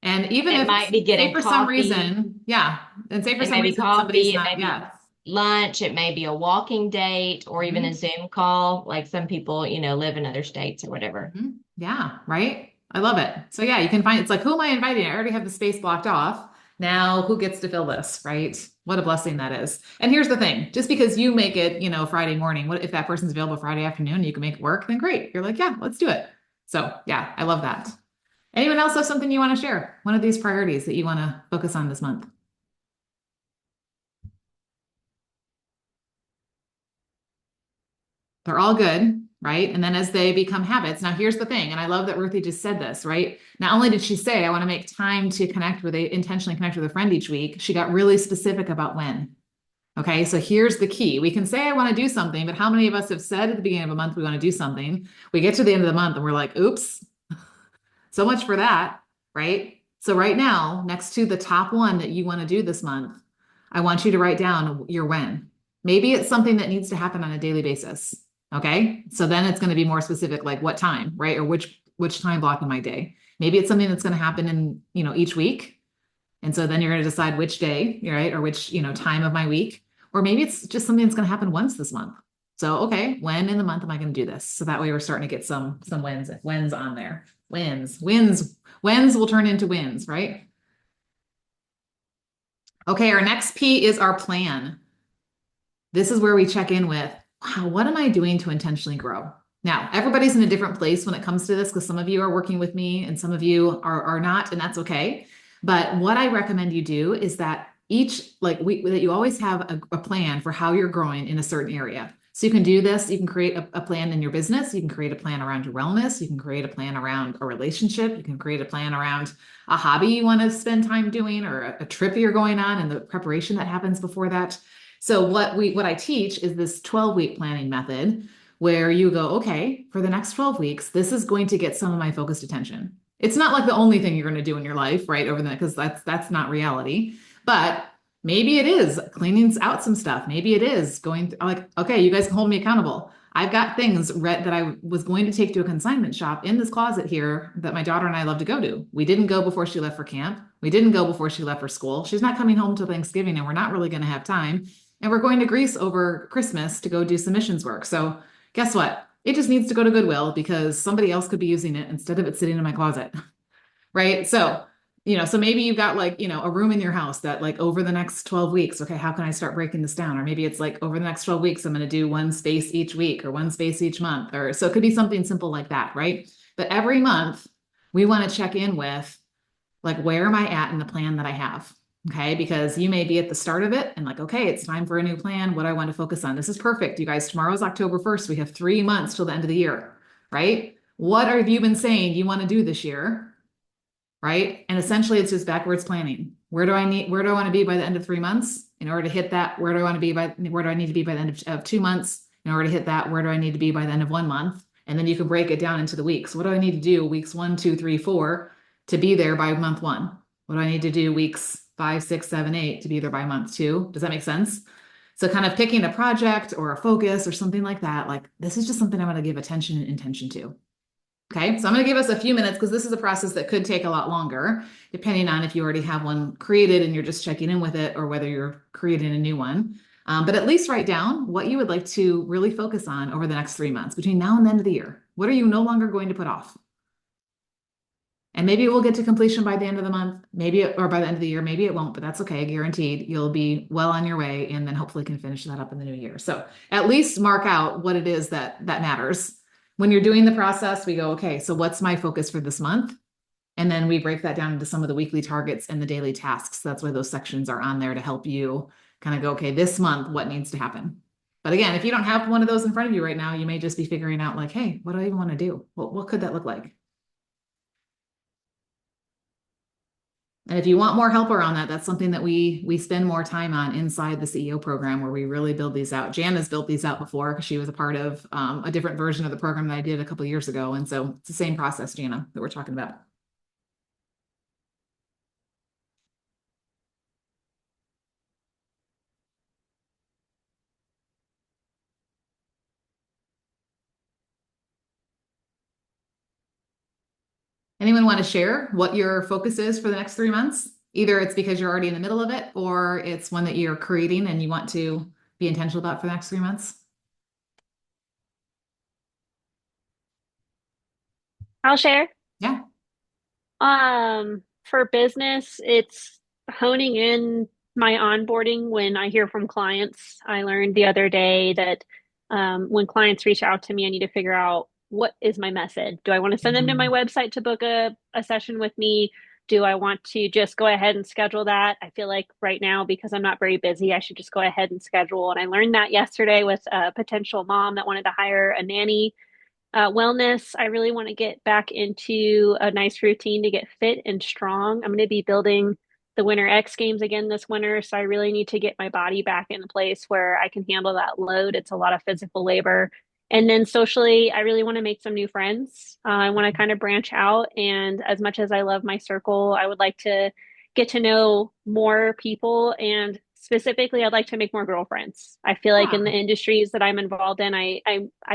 And even It if, might be say getting for some coffee. reason, yeah, and say for It some may be reason somebody's coffee. It not, may be yeah. lunch. It may be a walking date or even Mhm. a Zoom call. Like some people, live in other states or whatever. Mhm. Yeah, right. I love it. So yeah, you can find it's like, who am I inviting? I already have the space blocked off. Now, who gets to fill this, right? What a blessing that is. And here's the thing, just because you make it, Friday morning, what if that person's available Friday afternoon, and you can make it work, then great. You're like, yeah, let's do it. So yeah, I love that. Anyone else have something you want to share? One of these priorities that you want to focus on this month? They're all good, right? And then as they become habits, now here's the thing, and I love that Ruthie just said this, right? Not only did she say, I want to make time to intentionally connect with a friend each week, she got really specific about when. Okay, so here's the key. We can say I want to do something, but how many of us have said at the beginning of a month we want to do something? We get to the end of the month and we're like, oops, so much for that, right? So right now, next to the top one that you want to do this month, I want you to write down your when. Maybe it's something that needs to happen on a daily basis. Okay. So then it's going to be more specific, like what time, right? Or which time block in my day. Maybe it's something that's going to happen in, each week. And so then you're going to decide which day, right? Or which, time of my week. Or maybe it's just something that's going to happen once this month. So, okay, when in the month am I going to do this? So that way we're starting to get some wins on there. Wins will turn into wins, right? Okay, our next P is our plan. This is where we check in with, wow, what am I doing to intentionally grow? Now, everybody's in a different place when it comes to this because some of you are working with me and some of you are not, and that's okay. But what I recommend you do is that that you always have a plan for how you're growing in a certain area. So you can do this, you can create a plan in your business, you can create a plan around your wellness, you can create a plan around a relationship, you can create a plan around a hobby you want to spend time doing or a trip you're going on and the preparation that happens before that. So what I teach is this 12-week planning method where you go, okay, for the next 12 weeks, this is going to get some of my focused attention. It's not like the only thing you're going to do in your life, right? Over the because that's not reality. But maybe it is cleaning out some stuff. Maybe it is going like, okay, you guys can hold me accountable. I've got things that I was going to take to a consignment shop in this closet here that my daughter and I love to go to. We didn't go before she left for camp. We didn't go before she left for school. She's not coming home till Thanksgiving, and we're not really going to have time. And we're going to Greece over Christmas to go do some missions work. So guess what? It just needs to go to Goodwill because somebody else could be using it instead of it sitting in my closet. Right. So, so maybe you've got like, a room in your house that like over the next 12 weeks, okay, how can I start breaking this down? Or maybe it's like over the next 12 weeks, I'm going to do one space each week or one space each month. Or so it could be something simple like that. Right. But every month we want to check in with like, where am I at in the plan that I have? Okay, because you may be at the start of it and like, okay, it's time for a new plan. What do I want to focus on? This is perfect. You guys, tomorrow's October 1st. We have 3 months till the end of the year, right? What have you been saying you want to do this year? Right? And essentially it's just backwards planning. Where do I want to be by the end of 3 months? In order to hit that, where do I need to be by the end of 2 months? In order to hit that, where do I need to be by the end of 1 month? And then you can break it down into the weeks. What do I need to do weeks 1, 2, 3, 4 to be there by month 1? What do I need to do weeks 5, 6, 7, 8 to be there by month 2? Does that make sense? So kind of picking a project or a focus or something like that, like this is just something I'm going to give attention and intention to. Okay, so I'm going to give us a few minutes because this is a process that could take a lot longer, depending on if you already have one created and you're just checking in with it or whether you're creating a new one. But at least write down what you would like to really focus on over the next 3 months between now and the end of the year. What are you no longer going to put off? And maybe it will get to completion by the end of the month, or by the end of the year, maybe it won't, but that's okay. Guaranteed you'll be well on your way and then hopefully can finish that up in the new year. So at least mark out what it is that matters. When you're doing the process, we go, okay, so what's my focus for this month? And then we break that down into some of the weekly targets and the daily tasks. That's why those sections are on there to help you kind of go, okay, this month, what needs to happen? But again, if you don't have one of those in front of you right now, you may just be figuring out like, hey, what do I even want to do? What could that look like? And if you want more help around that, that's something that we spend more time on inside the CEO program where we really build these out. Jan has built these out before because she was a part of a different version of the program that I did a couple of years ago. And so it's the same process, Jana, that we're talking about. Anyone want to share what your focus is for the next 3 months? Either it's because you're already in the middle of it, or it's one that you're creating and you want to be intentional about for the next 3 months. I'll share. Yeah. For business, it's honing in my onboarding when I hear from clients. I learned the other day that when clients reach out to me, I need to figure out what is my method. Do I want to send them to my website to book a session with me? Do I want to just go ahead and schedule that? I feel like right now, because I'm not very busy, I should just go ahead and schedule. And I learned that yesterday with a potential mom that wanted to hire a nanny. Wellness, I really want to get back into a nice routine to get fit and strong. I'm going to be building the Winter X Games again this winter, so I really need to get my body back in a place where I can handle that load. It's a lot of physical labor. And then socially, I really want to make some new friends. I want to kind of branch out. And as much as I love my circle, I would like to get to know more people. And specifically, I'd like to make more girlfriends. I feel like in the industries that I'm involved in, I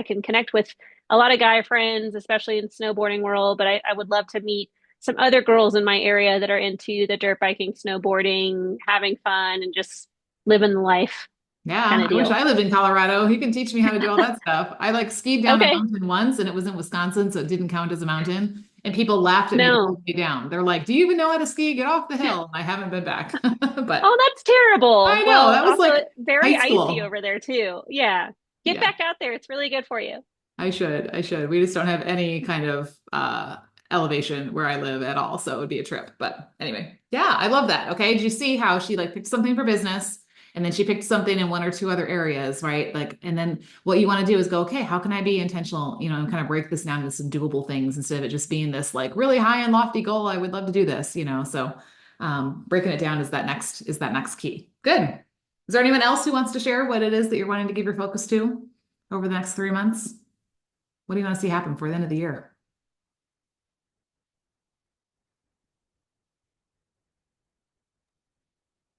can connect with a lot of guy friends, especially in snowboarding world, but I would love to meet some other girls in my area that are into the dirt biking, snowboarding, having fun, and just living the life. Yeah, I wish I lived in Colorado. He can teach me how to do all that stuff. I like skied down a mountain once and it was in Wisconsin, so it didn't count as a mountain. And people laughed at me the whole way down. They're like, do you even know how to ski? Get off the hill. I haven't been back. But oh, that's terrible. I know. That was like very icy over there too. Yeah. Get back out there. It's really good for you. I should. We just don't have any kind of elevation where I live at all. So it would be a trip. But anyway, yeah, I love that. Okay. Did you see how she like picked something for business and then she picked something in one or two other areas, right? Like, and then what you want to do is go, okay, how can I be intentional, and kind of break this down into some doable things instead of it just being this like really high and lofty goal. I would love to do this, so breaking it down is that next key. Good. Is there anyone else who wants to share what it is that you're wanting to give your focus to over the next 3 months? What do you want to see happen for the end of the year?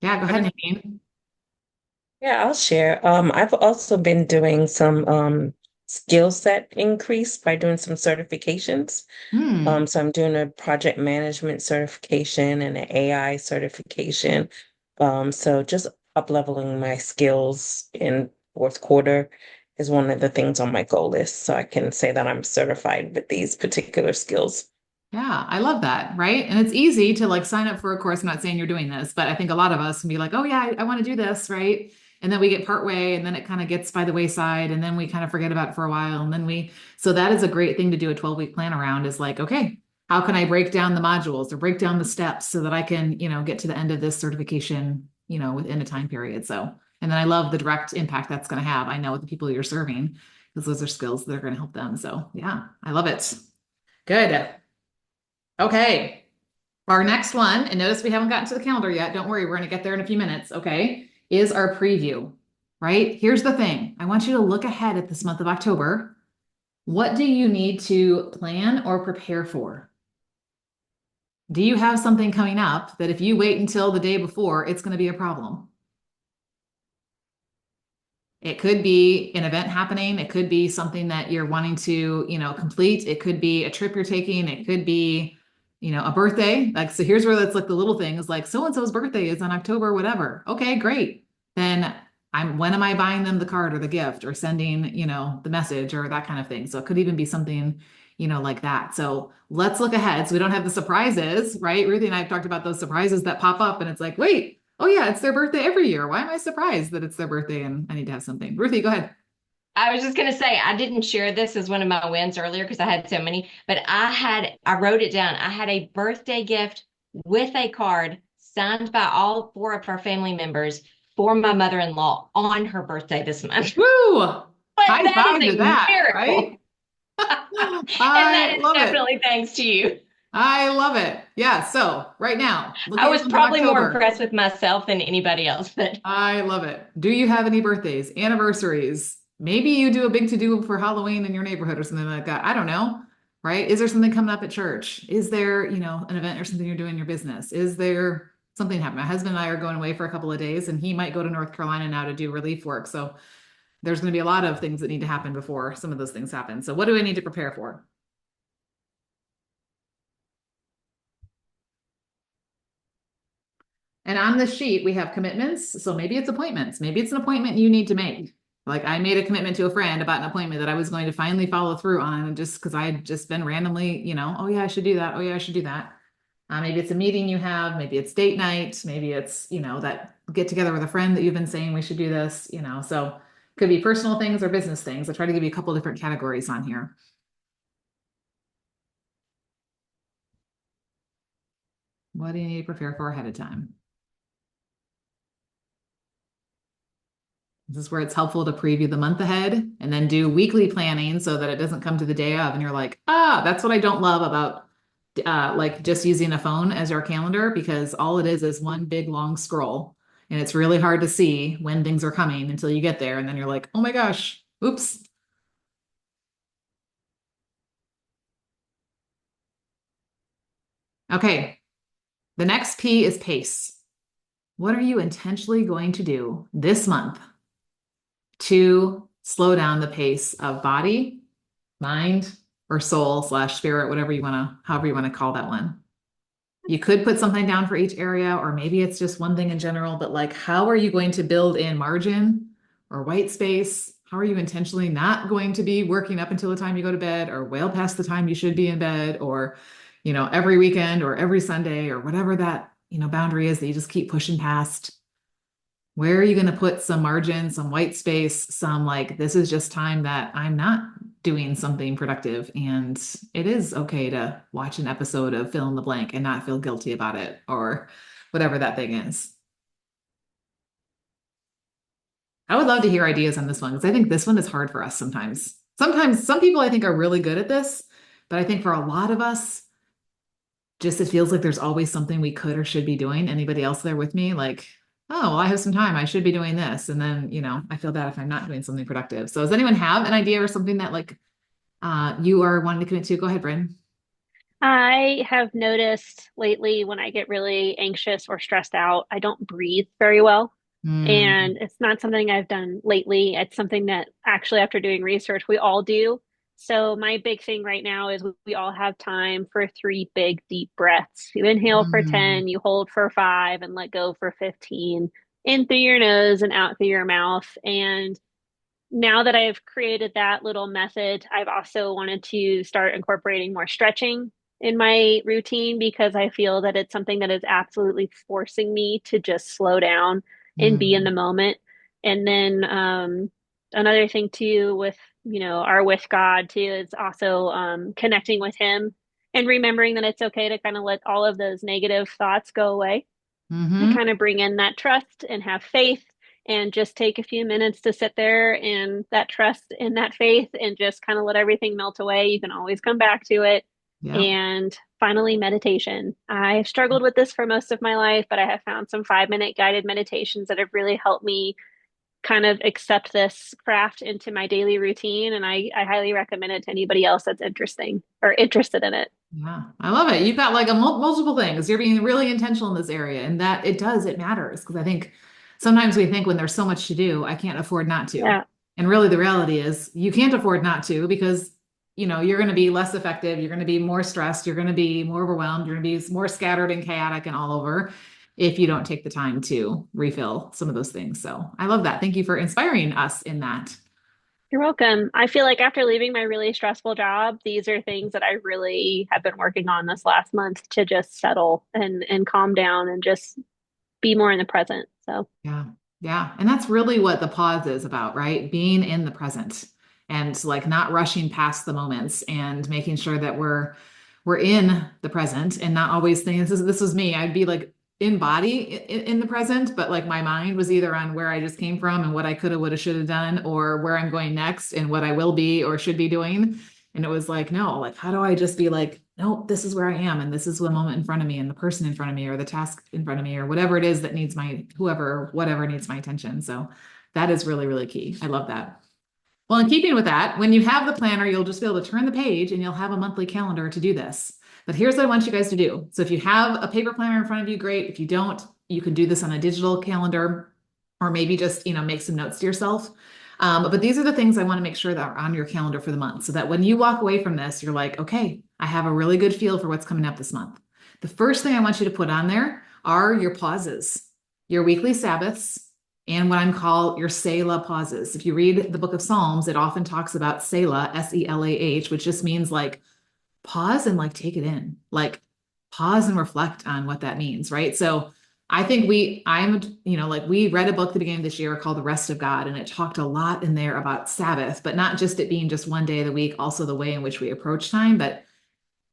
Yeah, go ahead, Nadine. Yeah, I'll share. I've also been doing some skill set increase by doing some certifications. So I'm doing a project management certification and an AI certification. So just up-leveling my skills in fourth quarter is one of the things on my goal list. So I can say that I'm certified with these particular skills. Yeah, I love that, right? And it's easy to like sign up for a course. I'm not saying you're doing this, but I think a lot of us can be like, oh yeah, I want to do this, right? And then we get part way and then it kind of gets by the wayside and then we kind of forget about it for a while. And then so that is a great thing to do a 12-week plan around is like, okay, how can I break down the modules or break down the steps so that I can, get to the end of this certification, within a time period. So, and then I love the direct impact that's going to have. I know with the people you're serving, because those are skills that are going to help them. So yeah, I love it. Good. Okay. Our next one, and notice we haven't gotten to the calendar yet. Don't worry, we're going to get there in a few minutes. Okay. Is our preview, right? Here's the thing. I want you to look ahead at this month of October. What do you need to plan or prepare for? Do you have something coming up that if you wait until the day before, it's going to be a problem? It could be an event happening. It could be something that you're wanting to, complete. It could be a trip you're taking. It could be, a birthday. Like, so here's where that's like the little things like so-and-so's birthday is on October, whatever. Okay, great. Then when am I buying them the card or the gift or sending, the message or that kind of thing. So it could even be something, like that. So let's look ahead. So we don't have the surprises, right? Ruthie and I have talked about those surprises that pop up and it's like, wait, oh yeah, it's their birthday every year. Why am I surprised that it's their birthday and I need to have something? Ruthie, go ahead. I was just going to say, I didn't share this as one of my wins earlier because I had so many, but I wrote it down. I had a birthday gift with a card signed by all four of our family members for my mother-in-law on her birthday this month. Woo! But High that five is to a that, miracle. right? And that is definitely thanks to you. I love it. Yeah. So right now, I was probably more October. impressed with myself than anybody else, but I love it. Do you have any birthdays, anniversaries? Maybe you do a big to-do for Halloween in your neighborhood or something like that. I don't know. Right? Is there something coming up at church? Is there, an event or something you're doing in your business? Is there something happening? My husband and I are going away for a couple of days and he might go to North Carolina now to do relief work. So there's going to be a lot of things that need to happen before some of those things happen. So what do I need to prepare for? And on the sheet, we have commitments. So maybe it's appointments. Maybe it's an appointment you need to make. Like I made a commitment to a friend about an appointment that I was going to finally follow through on just because I had just been randomly, oh yeah, I should do that. Oh yeah, I should do that. Maybe it's a meeting you have. Maybe it's date night. Maybe it's, that get together with a friend that you've been saying we should do this, so it could be personal things or business things. I try to give you a couple different categories on here. What do you need to prepare for ahead of time? This is where it's helpful to preview the month ahead and then do weekly planning so that it doesn't come to the day of and you're like, that's what I don't love about like just using a phone as your calendar, because all it is one big long scroll and it's really hard to see when things are coming until you get there. And then you're like, oh my gosh, oops. Okay. The next P is pace. What are you intentionally going to do this month to slow down the pace of body, mind, or soul / spirit, however you want to call that one? You could put something down for each area, or maybe it's just one thing in general, but like, how are you going to build in margin or white space? How are you intentionally not going to be working up until the time you go to bed or well past the time you should be in bed, or, every weekend or every Sunday or whatever that, boundary is that you just keep pushing past? Where are you going to put some margin, some white space, some like, this is just time that I'm not doing something productive. And it is okay to watch an episode of fill in the blank and not feel guilty about it or whatever that thing is. I would love to hear ideas on this one because I think this one is hard for us sometimes. Sometimes some people I think are really good at this, but I think for a lot of us, just it feels like there's always something we could or should be doing. Anybody else there with me? Like, oh, well, I have some time. I should be doing this. And then, I feel bad if I'm not doing something productive. So does anyone have an idea or something that like you are wanting to commit to? Go ahead, Bryn. I have noticed lately when I get really anxious or stressed out, I don't breathe very well. And it's not something I've done lately. It's something that actually, after doing research, we all do. So my big thing right now is we all have time for 3 big deep breaths. You inhale for 10, you hold for 5, and let go for 15. In through your nose and out through your mouth. And now that I've created that little method, I've also wanted to start incorporating more stretching in my routine because I feel that it's something that is absolutely forcing me to just slow down and be in the moment. And then another thing too with our with God too is also connecting with him and remembering that it's okay to kind of let all of those negative thoughts go away and Mm-hmm. kind of bring in that trust and have faith and just take a few minutes to sit there and that trust and that faith and just kind of let everything melt away. You can always come back to it. Yeah. And finally, meditation. I've struggled with this for most of my life, but I have found some 5-minute guided meditations that have really helped me kind of accept this craft into my daily routine. And I highly recommend it to anybody else that's interesting or interested in it. Yeah, I love it. You've got like a multiple things. You're being really intentional in this area, and that it matters because I think sometimes we think when there's so much to do, I can't afford not to. Yeah. And really the reality is you can't afford not to because you're going to be less effective, you're going to be more stressed, you're going to be more overwhelmed, you're going to be more scattered and chaotic and all over if you don't take the time to refill some of those things. So I love that. Thank you for inspiring us in that. You're welcome. I feel like after leaving my really stressful job, these are things that I really have been working on this last month to just settle and calm down and just be more in the present. So, Yeah. Yeah. And that's really what the pause is about, right? Being in the present and like not rushing past the moments and making sure that we're in the present and not always thinking this was me. I'd be like in body in the present, but like my mind was either on where I just came from and what I could have, would have, should have done, or where I'm going next and what I will be or should be doing. And it was like, no, like, how do I just be like, no, this is where I am, and this is the moment in front of me, and the person in front of me, or the task in front of me, or whatever it is that needs whatever needs my attention. So that is really, really key. I love that. Well, in keeping with that, when you have the planner, you'll just be able to turn the page and you'll have a monthly calendar to do this. But here's what I want you guys to do. So if you have a paper planner in front of you, great. If you don't, you can do this on a digital calendar, or maybe just, make some notes to yourself. But these are the things I want to make sure that are on your calendar for the month so that when you walk away from this, you're like, okay, I have a really good feel for what's coming up this month. The first thing I want you to put on there are your pauses, your weekly Sabbaths, and what I'm call your Selah pauses. If you read the book of Psalms, it often talks about Selah, Selah, which just means like pause and like take it in, like pause and reflect on what that means, right? So I think we read a book at the beginning of this year called The Rest of God, and it talked a lot in there about Sabbath, but not just it being just one day of the week, also the way in which we approach time. But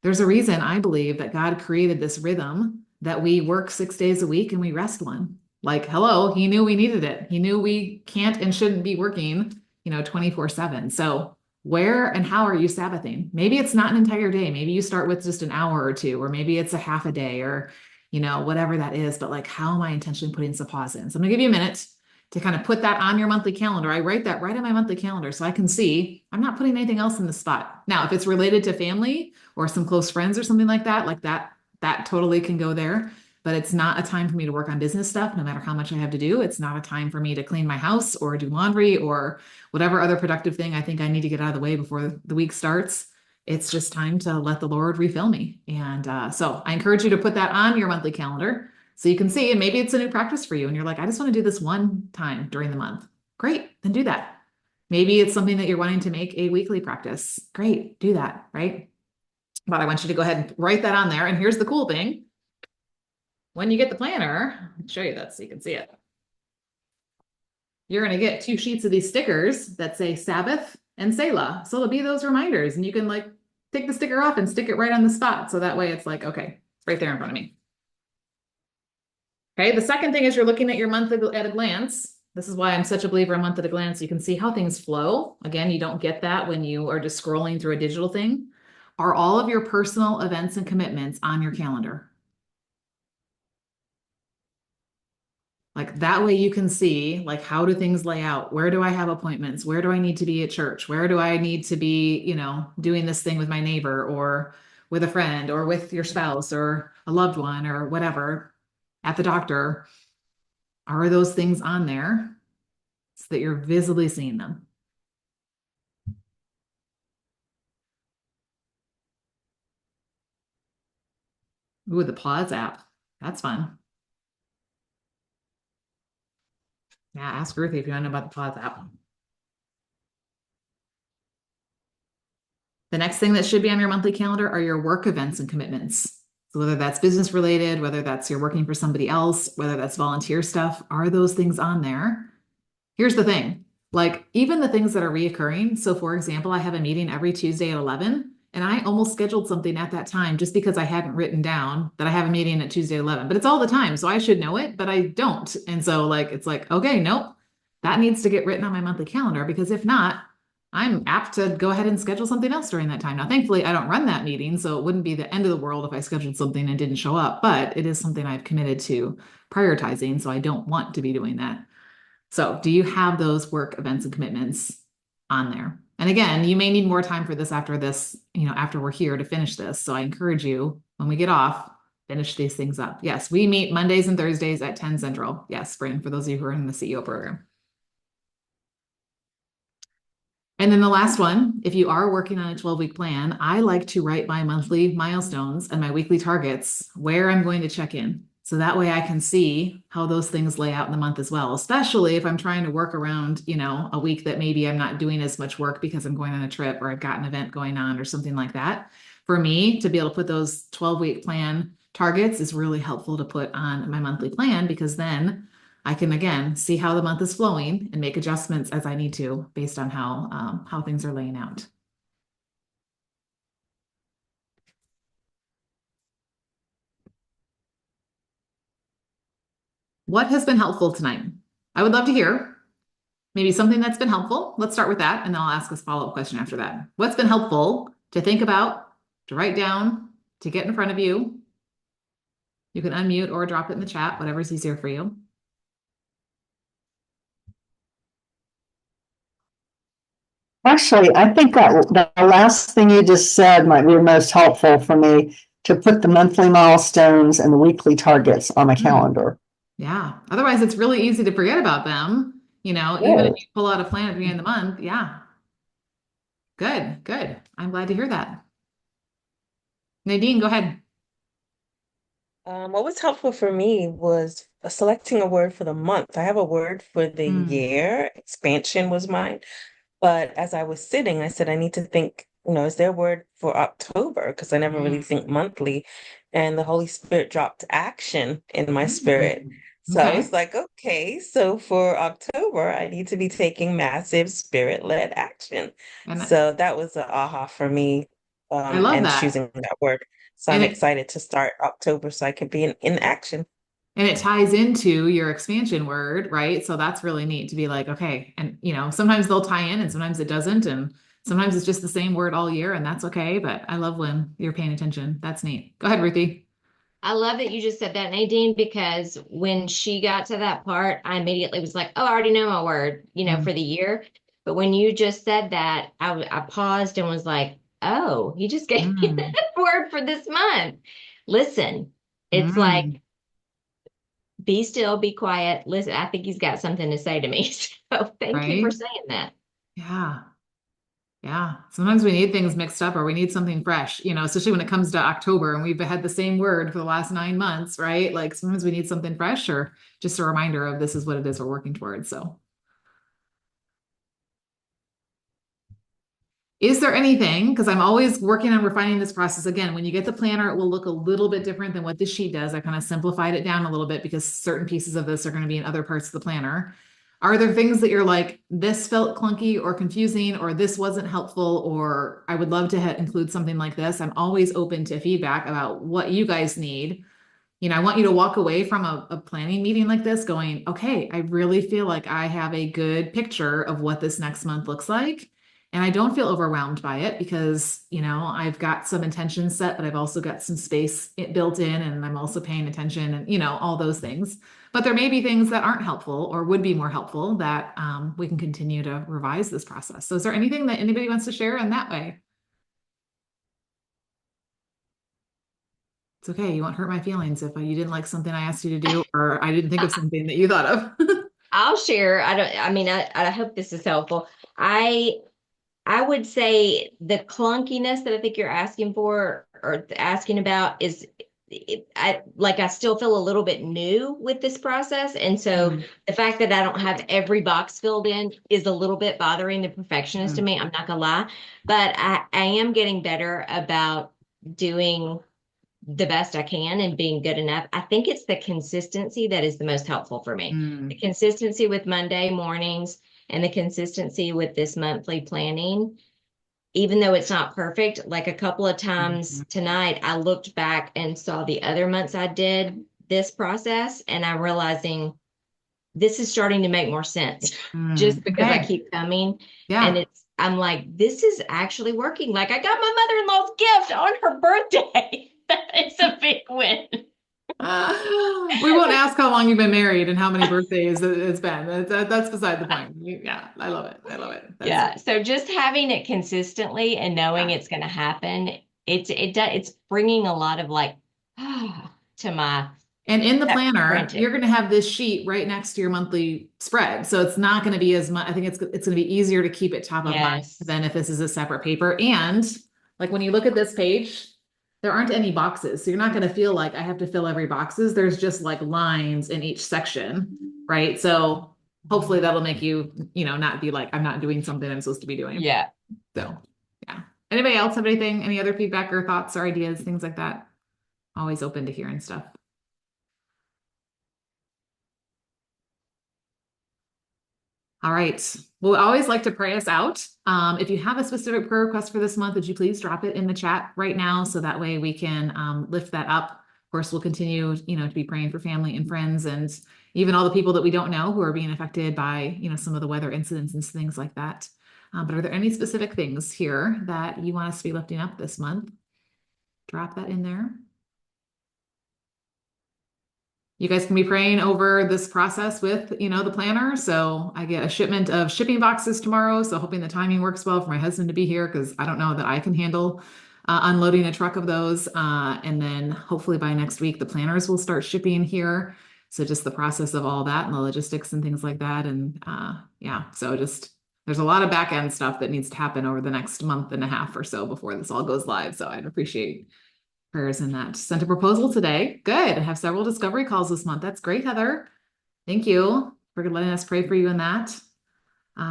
there's a reason I believe that God created this rhythm that we work 6 days a week and we rest one. Like, hello, he knew we needed it. He knew we can't and shouldn't be working, 24/7. So where and how are you Sabbathing? Maybe it's not an entire day. Maybe you start with just an hour or two, or maybe it's a half a day, or whatever that is. But like, how am I intentionally putting some pause in? So I'm gonna give you a minute to kind of put that on your monthly calendar. I write that right on my monthly calendar so I can see I'm not putting anything else in the spot. Now, if it's related to family or some close friends or something like that totally can go there. But it's not a time for me to work on business stuff, no matter how much I have to do. It's not a time for me to clean my house or do laundry or whatever other productive thing I think I need to get out of the way before the week starts. It's just time to let the Lord refill me. And so I encourage you to put that on your monthly calendar so you can see, and maybe it's a new practice for you. And you're like, I just want to do this one time during the month. Great, then do that. Maybe it's something that you're wanting to make a weekly practice. Great, do that, right? But I want you to go ahead and write that on there. And here's the cool thing. When you get the planner, I'll show you that so you can see it. You're going to get 2 sheets of these stickers that say Sabbath and Selah. So it'll be those reminders, and you can like take the sticker off and stick it right on the spot. So that way it's like, okay, it's right there in front of me. Okay, the second thing is you're looking at your month at a glance. This is why I'm such a believer in month at a glance. You can see how things flow. Again, you don't get that when you are just scrolling through a digital thing. Are all of your personal events and commitments on your calendar? Like that way you can see like how do things lay out? Where do I have appointments? Where do I need to be at church? Where do I need to be, doing this thing with my neighbor or with a friend or with your spouse or a loved one or whatever at the doctor? Are those things on there so that you're visibly seeing them? Ooh, the Pause app. That's fun. Yeah, ask Ruthie if you want to know about the Pause app. The next thing that should be on your monthly calendar are your work events and commitments. So whether that's business related, whether that's you're working for somebody else, whether that's volunteer stuff, are those things on there? Here's the thing, like even the things that are reoccurring. So for example, I have a meeting every Tuesday at 11. And I almost scheduled something at that time just because I hadn't written down that I have a meeting at Tuesday 11, but it's all the time. So I should know it, but I don't. And so like, it's like, okay, nope, that needs to get written on my monthly calendar because if not, I'm apt to go ahead and schedule something else during that time. Now, thankfully, I don't run that meeting, so it wouldn't be the end of the world if I scheduled something and didn't show up, but it is something I've committed to prioritizing, so I don't want to be doing that. So, do you have those work events and commitments on there? And again, you may need more time for this, after we're here to finish this. So I encourage you when we get off, finish these things up. Yes, we meet Mondays and Thursdays at 10 Central. Yes, Spring, for those of you who are in the CEO program. And then the last one, if you are working on a 12-week plan, I like to write my monthly milestones and my weekly targets where I'm going to check in. So that way I can see how those things lay out in the month as well, especially if I'm trying to work around, a week that maybe I'm not doing as much work because I'm going on a trip or I've got an event going on or something like that. For me, to be able to put those 12-week plan targets is really helpful to put on my monthly plan because then I can again see how the month is flowing and make adjustments as I need to based on how things are laying out. What has been helpful tonight? I would love to hear maybe something that's been helpful. Let's start with that, and then I'll ask a follow-up question after that. What's been helpful to think about, to write down, to get in front of you? You can unmute or drop it in the chat, whatever's easier for you. Actually, I think that the last thing you just said might be the most helpful for me to put the monthly milestones and the weekly targets on my calendar. Yeah. Otherwise, it's really easy to forget about them. Even if you pull out a plan at the beginning of the month. Yeah. Good, good. I'm glad to hear that. Nadine, go ahead. What was helpful for me was selecting a word for the month. I have a word for the year. Expansion was mine. But as I was sitting, I said, I need to think, is there a word for October? Because I never really think monthly. And the Holy Spirit dropped action in my spirit. So I was like, okay, so for October, I need to be taking massive spirit-led action. So that was an aha for me, I love that. choosing that word. So I'm excited to start October so I can be in action. And it ties into your expansion word, right? So that's really neat to be like, okay. And, sometimes they'll tie in and sometimes it doesn't. And sometimes it's just the same word all year and that's okay. But I love when you're paying attention. That's neat. Go ahead, Ruthie. I love that you just said that, Nadine, because when she got to that part, I immediately was like, oh, I already know my word, for the year. But when you just said that, I paused and was like, oh, you just gave me that word for this month. Listen, it's like, be still, be quiet. Listen, I think he's got something to say to me. So thank you for saying that. Yeah. Yeah. Sometimes we need things mixed up or we need something fresh, especially when it comes to October and we've had the same word for the last 9 months, right? Like sometimes we need something fresh or just a reminder of this is what it is we're working towards. So is there anything, because I'm always working on refining this process. Again, when you get the planner, it will look a little bit different than what the sheet does. I kind of simplified it down a little bit because certain pieces of this are going to be in other parts of the planner. Are there things that you're like, this felt clunky or confusing, or this wasn't helpful, or I would love to include something like this? I'm always open to feedback about what you guys need. I want you to walk away from a planning meeting like this going, okay, I really feel like I have a good picture of what this next month looks like. And I don't feel overwhelmed by it because, I've got some intentions set, but I've also got some space built in and I'm also paying attention and, all those things. But there may be things that aren't helpful or would be more helpful that we can continue to revise this process. So is there anything that anybody wants to share in that way? It's okay. You won't hurt my feelings if you didn't like something I asked you to do or I didn't think of something that you thought of. I'll share. I hope this is helpful. I would say the clunkiness that I think you're asking for or asking about is I still feel a little bit new with this process. And so the fact that I don't have every box filled in is a little bit bothering the perfectionist to me. I'm not gonna lie, but I am getting better about doing the best I can and being good enough. I think it's the consistency that is the most helpful for me. The consistency with Monday mornings and the consistency with this monthly planning. even though it's not perfect, like a couple of times tonight, I looked back and saw the other months I did this process, and I'm realizing this is starting to make more sense just because I Okay. keep coming. Yeah. And I'm like, this is actually working. Like, I got my mother-in-law's gift on her birthday. It's a big win. We won't ask how long you've been married and how many birthdays it's been. That's beside the point. Yeah, I love it. I love it. Yeah. So just having it consistently and knowing it's going to happen, it's bringing a lot of like to my. And in the That planner, printed. you're going to have this sheet right next to your monthly spread. So it's not going to be as much. I think it's going to be easier to keep it top of mind Yes. than if this is a separate paper. And like when you look at this page, there aren't any boxes. So you're not going to feel like I have to fill every boxes. There's just like lines in each section, right? So hopefully that'll make you, not be like, I'm not doing something I'm supposed to be doing. Yeah. So yeah. Anybody else have anything, any other feedback or thoughts or ideas, things like that? Always open to hearing stuff. All right. Well, we always like to pray us out. If you have a specific prayer request for this month, would you please drop it in the chat right now so that way we can lift that up. Of course, we'll continue, to be praying for family and friends and even all the people that we don't know who are being affected by, some of the weather incidents and things like that. But are there any specific things here that you want us to be lifting up this month? Drop that in there. You guys can be praying over this process with, the planner. So I get a shipment of shipping boxes tomorrow. So hoping the timing works well for my husband to be here because I don't know that I can handle unloading a truck of those. And then hopefully by next week, the planners will start shipping here. So just the process of all that and the logistics and things like that. And yeah, so just there's a lot of back end stuff that needs to happen over the next month and a half or so before this all goes live. So I'd appreciate prayers in that. Sent a proposal today. Good. I have several discovery calls this month. That's great, Heather. Thank you for letting us pray for you in that.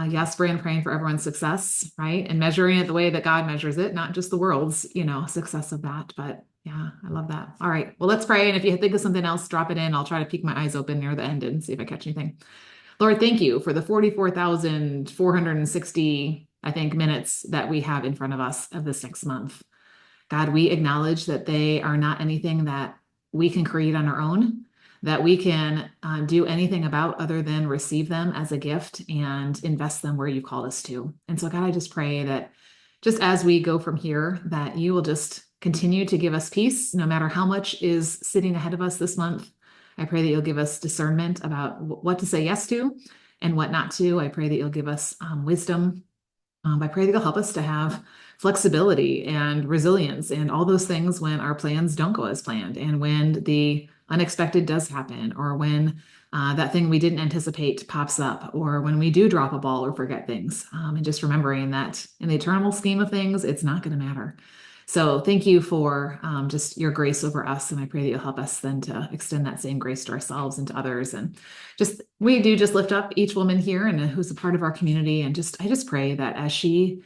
Yes, praying for everyone's success, right? And measuring it the way that God measures it, not just the world's, success of that. But yeah, I love that. All right. Well, let's pray. And if you think of something else, drop it in. I'll try to peek my eyes open near the end and see if I catch anything. Lord, thank you for the 44,460, I think, minutes that we have in front of us of this next month. God, we acknowledge that they are not anything that we can create on our own, that we can do anything about other than receive them as a gift and invest them where you called us to. And so, God, I just pray that just as we go from here, that you will just continue to give us peace, no matter how much is sitting ahead of us this month. I pray that you'll give us discernment about what to say yes to and what not to. I pray that you'll give us wisdom. I pray that you'll help us to have flexibility and resilience and all those things when our plans don't go as planned and when the unexpected does happen or when that thing we didn't anticipate pops up or when we do drop a ball or forget things. And just remembering that in the eternal scheme of things, it's not going to matter. So thank you for just your grace over us. And I pray that you'll help us then to extend that same grace to ourselves and to others. And we do just lift up each woman here and who's a part of our community. And I just pray that as she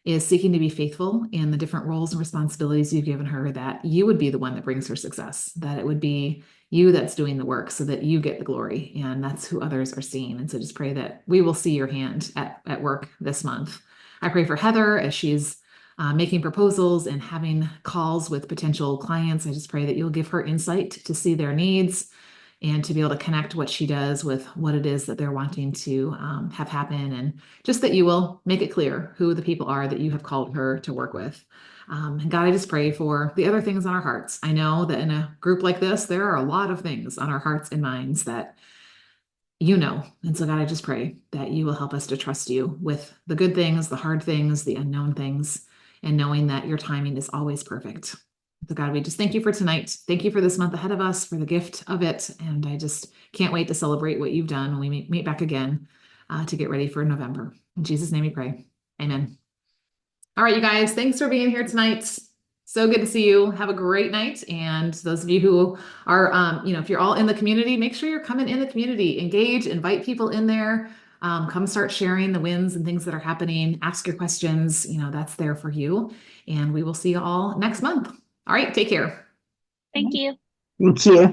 is seeking to be faithful in the different roles and responsibilities you've given her, that you would be the one that brings her success, that it would be you that's doing the work so that you get the glory. And that's who others are seeing. And so just pray that we will see your hand at work this month. I pray for Heather as she's making proposals and having calls with potential clients. I just pray that you'll give her insight to see their needs and to be able to connect what she does with what it is that they're wanting to have happen. And just that you will make it clear who the people are that you have called her to work with. And God, I just pray for the other things on our hearts. I know that in a group like this, there are a lot of things on our hearts and minds that and so God, I just pray that you will help us to trust you with the good things, the hard things, the unknown things, and knowing that your timing is always perfect. So God, we just thank you for tonight. Thank you for this month ahead of us, for the gift of it. And I just can't wait to celebrate what you've done when we meet back again to get ready for November. In Jesus' name we pray. Amen. All right, you guys, thanks for being here tonight. So good to see you. Have a great night. And those of you who are, if you're all in the community, make sure you're coming in the community, engage, invite people in there. Come start sharing the wins and things that are happening. Ask your questions. That's there for you. And we will see you all next month. All right. Take care. Thank you. Thank you.